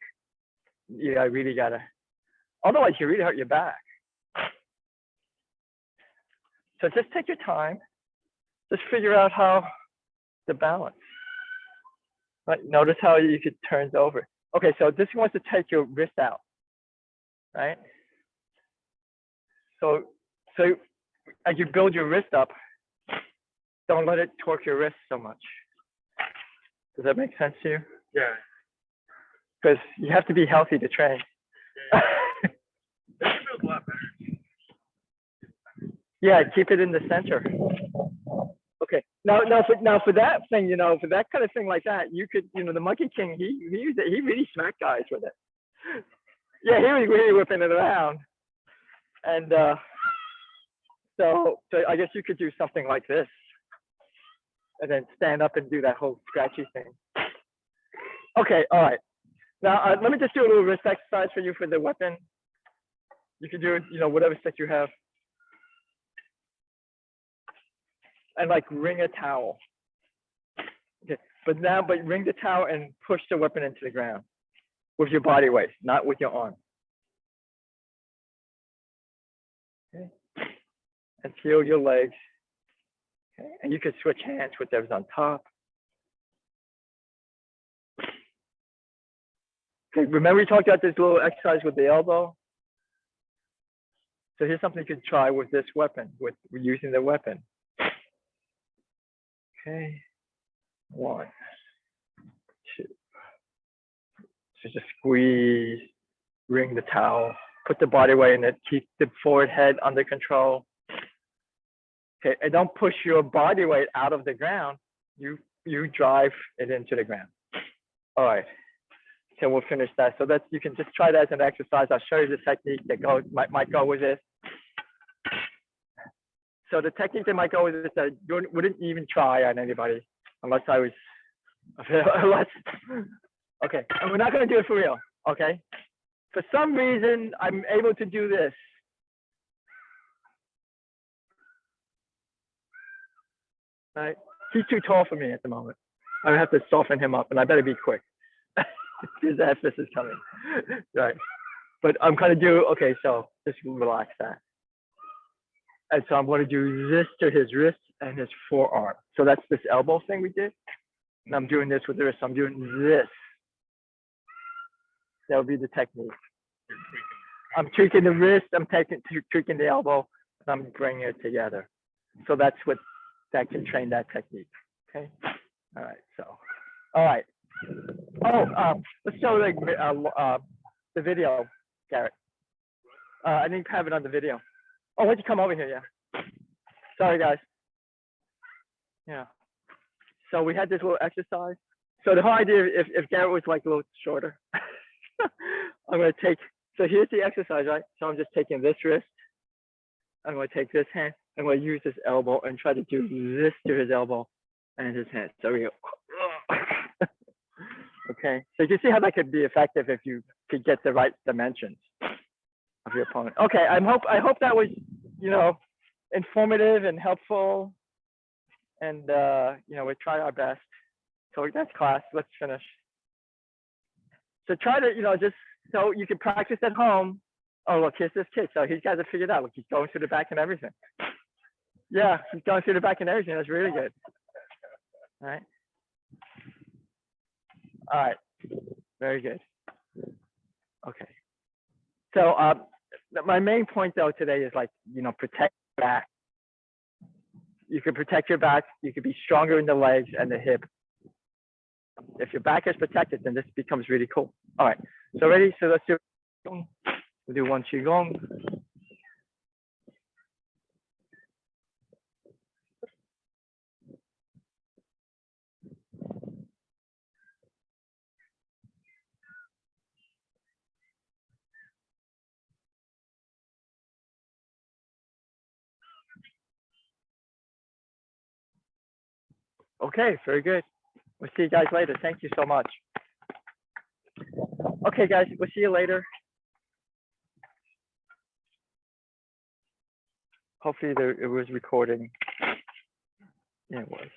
I really gotta. Otherwise, you really hurt your back. So just take your time. Just figure out how to balance. Right. Notice how you could turn over. Okay. So this wants to take your wrist out. Right. So as you build your wrist up, don't let it torque your wrist so much. Does that make sense to you? Yeah. Because you have to be healthy to train. Yeah. That feels a lot better. Yeah, keep it in the center. Okay. Now for that thing, for that kind of thing like that, you could, the Monkey King, he really smacked guys with it. Yeah, he was really whipping it around. And so I guess you could do something like this, and then stand up and do that whole scratchy thing. Okay, all right. Now let me just do a little wrist exercise for you for the weapon. You can do it, whatever stick you have, and like ring a towel. Okay, but ring the towel and push the weapon into the ground with your body weight, not with your arm. Okay, and feel your legs. Okay, and you can switch hands, whatever's on top. Okay, remember we talked about this little exercise with the elbow? So here's something you can try with this weapon, with using the weapon. Okay, 1, 2. So just squeeze, ring the towel, put the body weight in it, keep the forward head under control. Okay, and don't push your body weight out of the ground. You drive it into the ground. All right. Okay, we'll finish that. So you can just try that as an exercise. I'll show you the technique that might go with this. So the technique that might go with this that you wouldn't even try on anybody unless I was, okay. And we're not going to do it for real. Okay. For some reason, I'm able to do this. Right? He's too tall for me at the moment. I have to soften him up, and I better be quick. His emphasis is coming. Right. But I'm going to do, okay, so just relax that. And so I'm going to do this to his wrist and his forearm. So that's this elbow thing we did. And I'm doing this with the wrist. I'm doing this. That would be the technique. I'm tweaking the wrist, I'm tweaking the elbow, and I'm bringing it together. So that's what that can train that technique. Okay. All right. So, all right. Oh, let's show the video, Garrett. I didn't have it on the video. Oh, why don't you come over here? Yeah. Sorry, guys. Yeah. So we had this little exercise. So the whole idea, if Garrett was like a little shorter, I'm going to take. So here's the exercise, right? So I'm just taking this wrist. I'm going to take this hand. I'm going to use this elbow and try to do this to his elbow and his hand. So we go. Okay. So you can see how that could be effective if you could get the right dimensions of your opponent. Okay. I hope that was, informative and helpful. And we tried our best. So that's class. Let's finish. So try to, just so you can practice at home. Oh, look, here's this kid. So he's got it figured out. Look, he's going through the back and everything. Yeah, he's going through the back and everything. That's really good. All right. All right. Very good. Okay. So my main point though today is protect your back. You can protect your back. You can be stronger in the legs and the hip. If your back is protected, then this becomes really cool. All right. So ready? So let's do. We'll do 1 qigong. Okay, very good. We'll see you guys later. Thank you so much. Okay, guys, we'll see you later. Hopefully it was recording. Yeah, it was.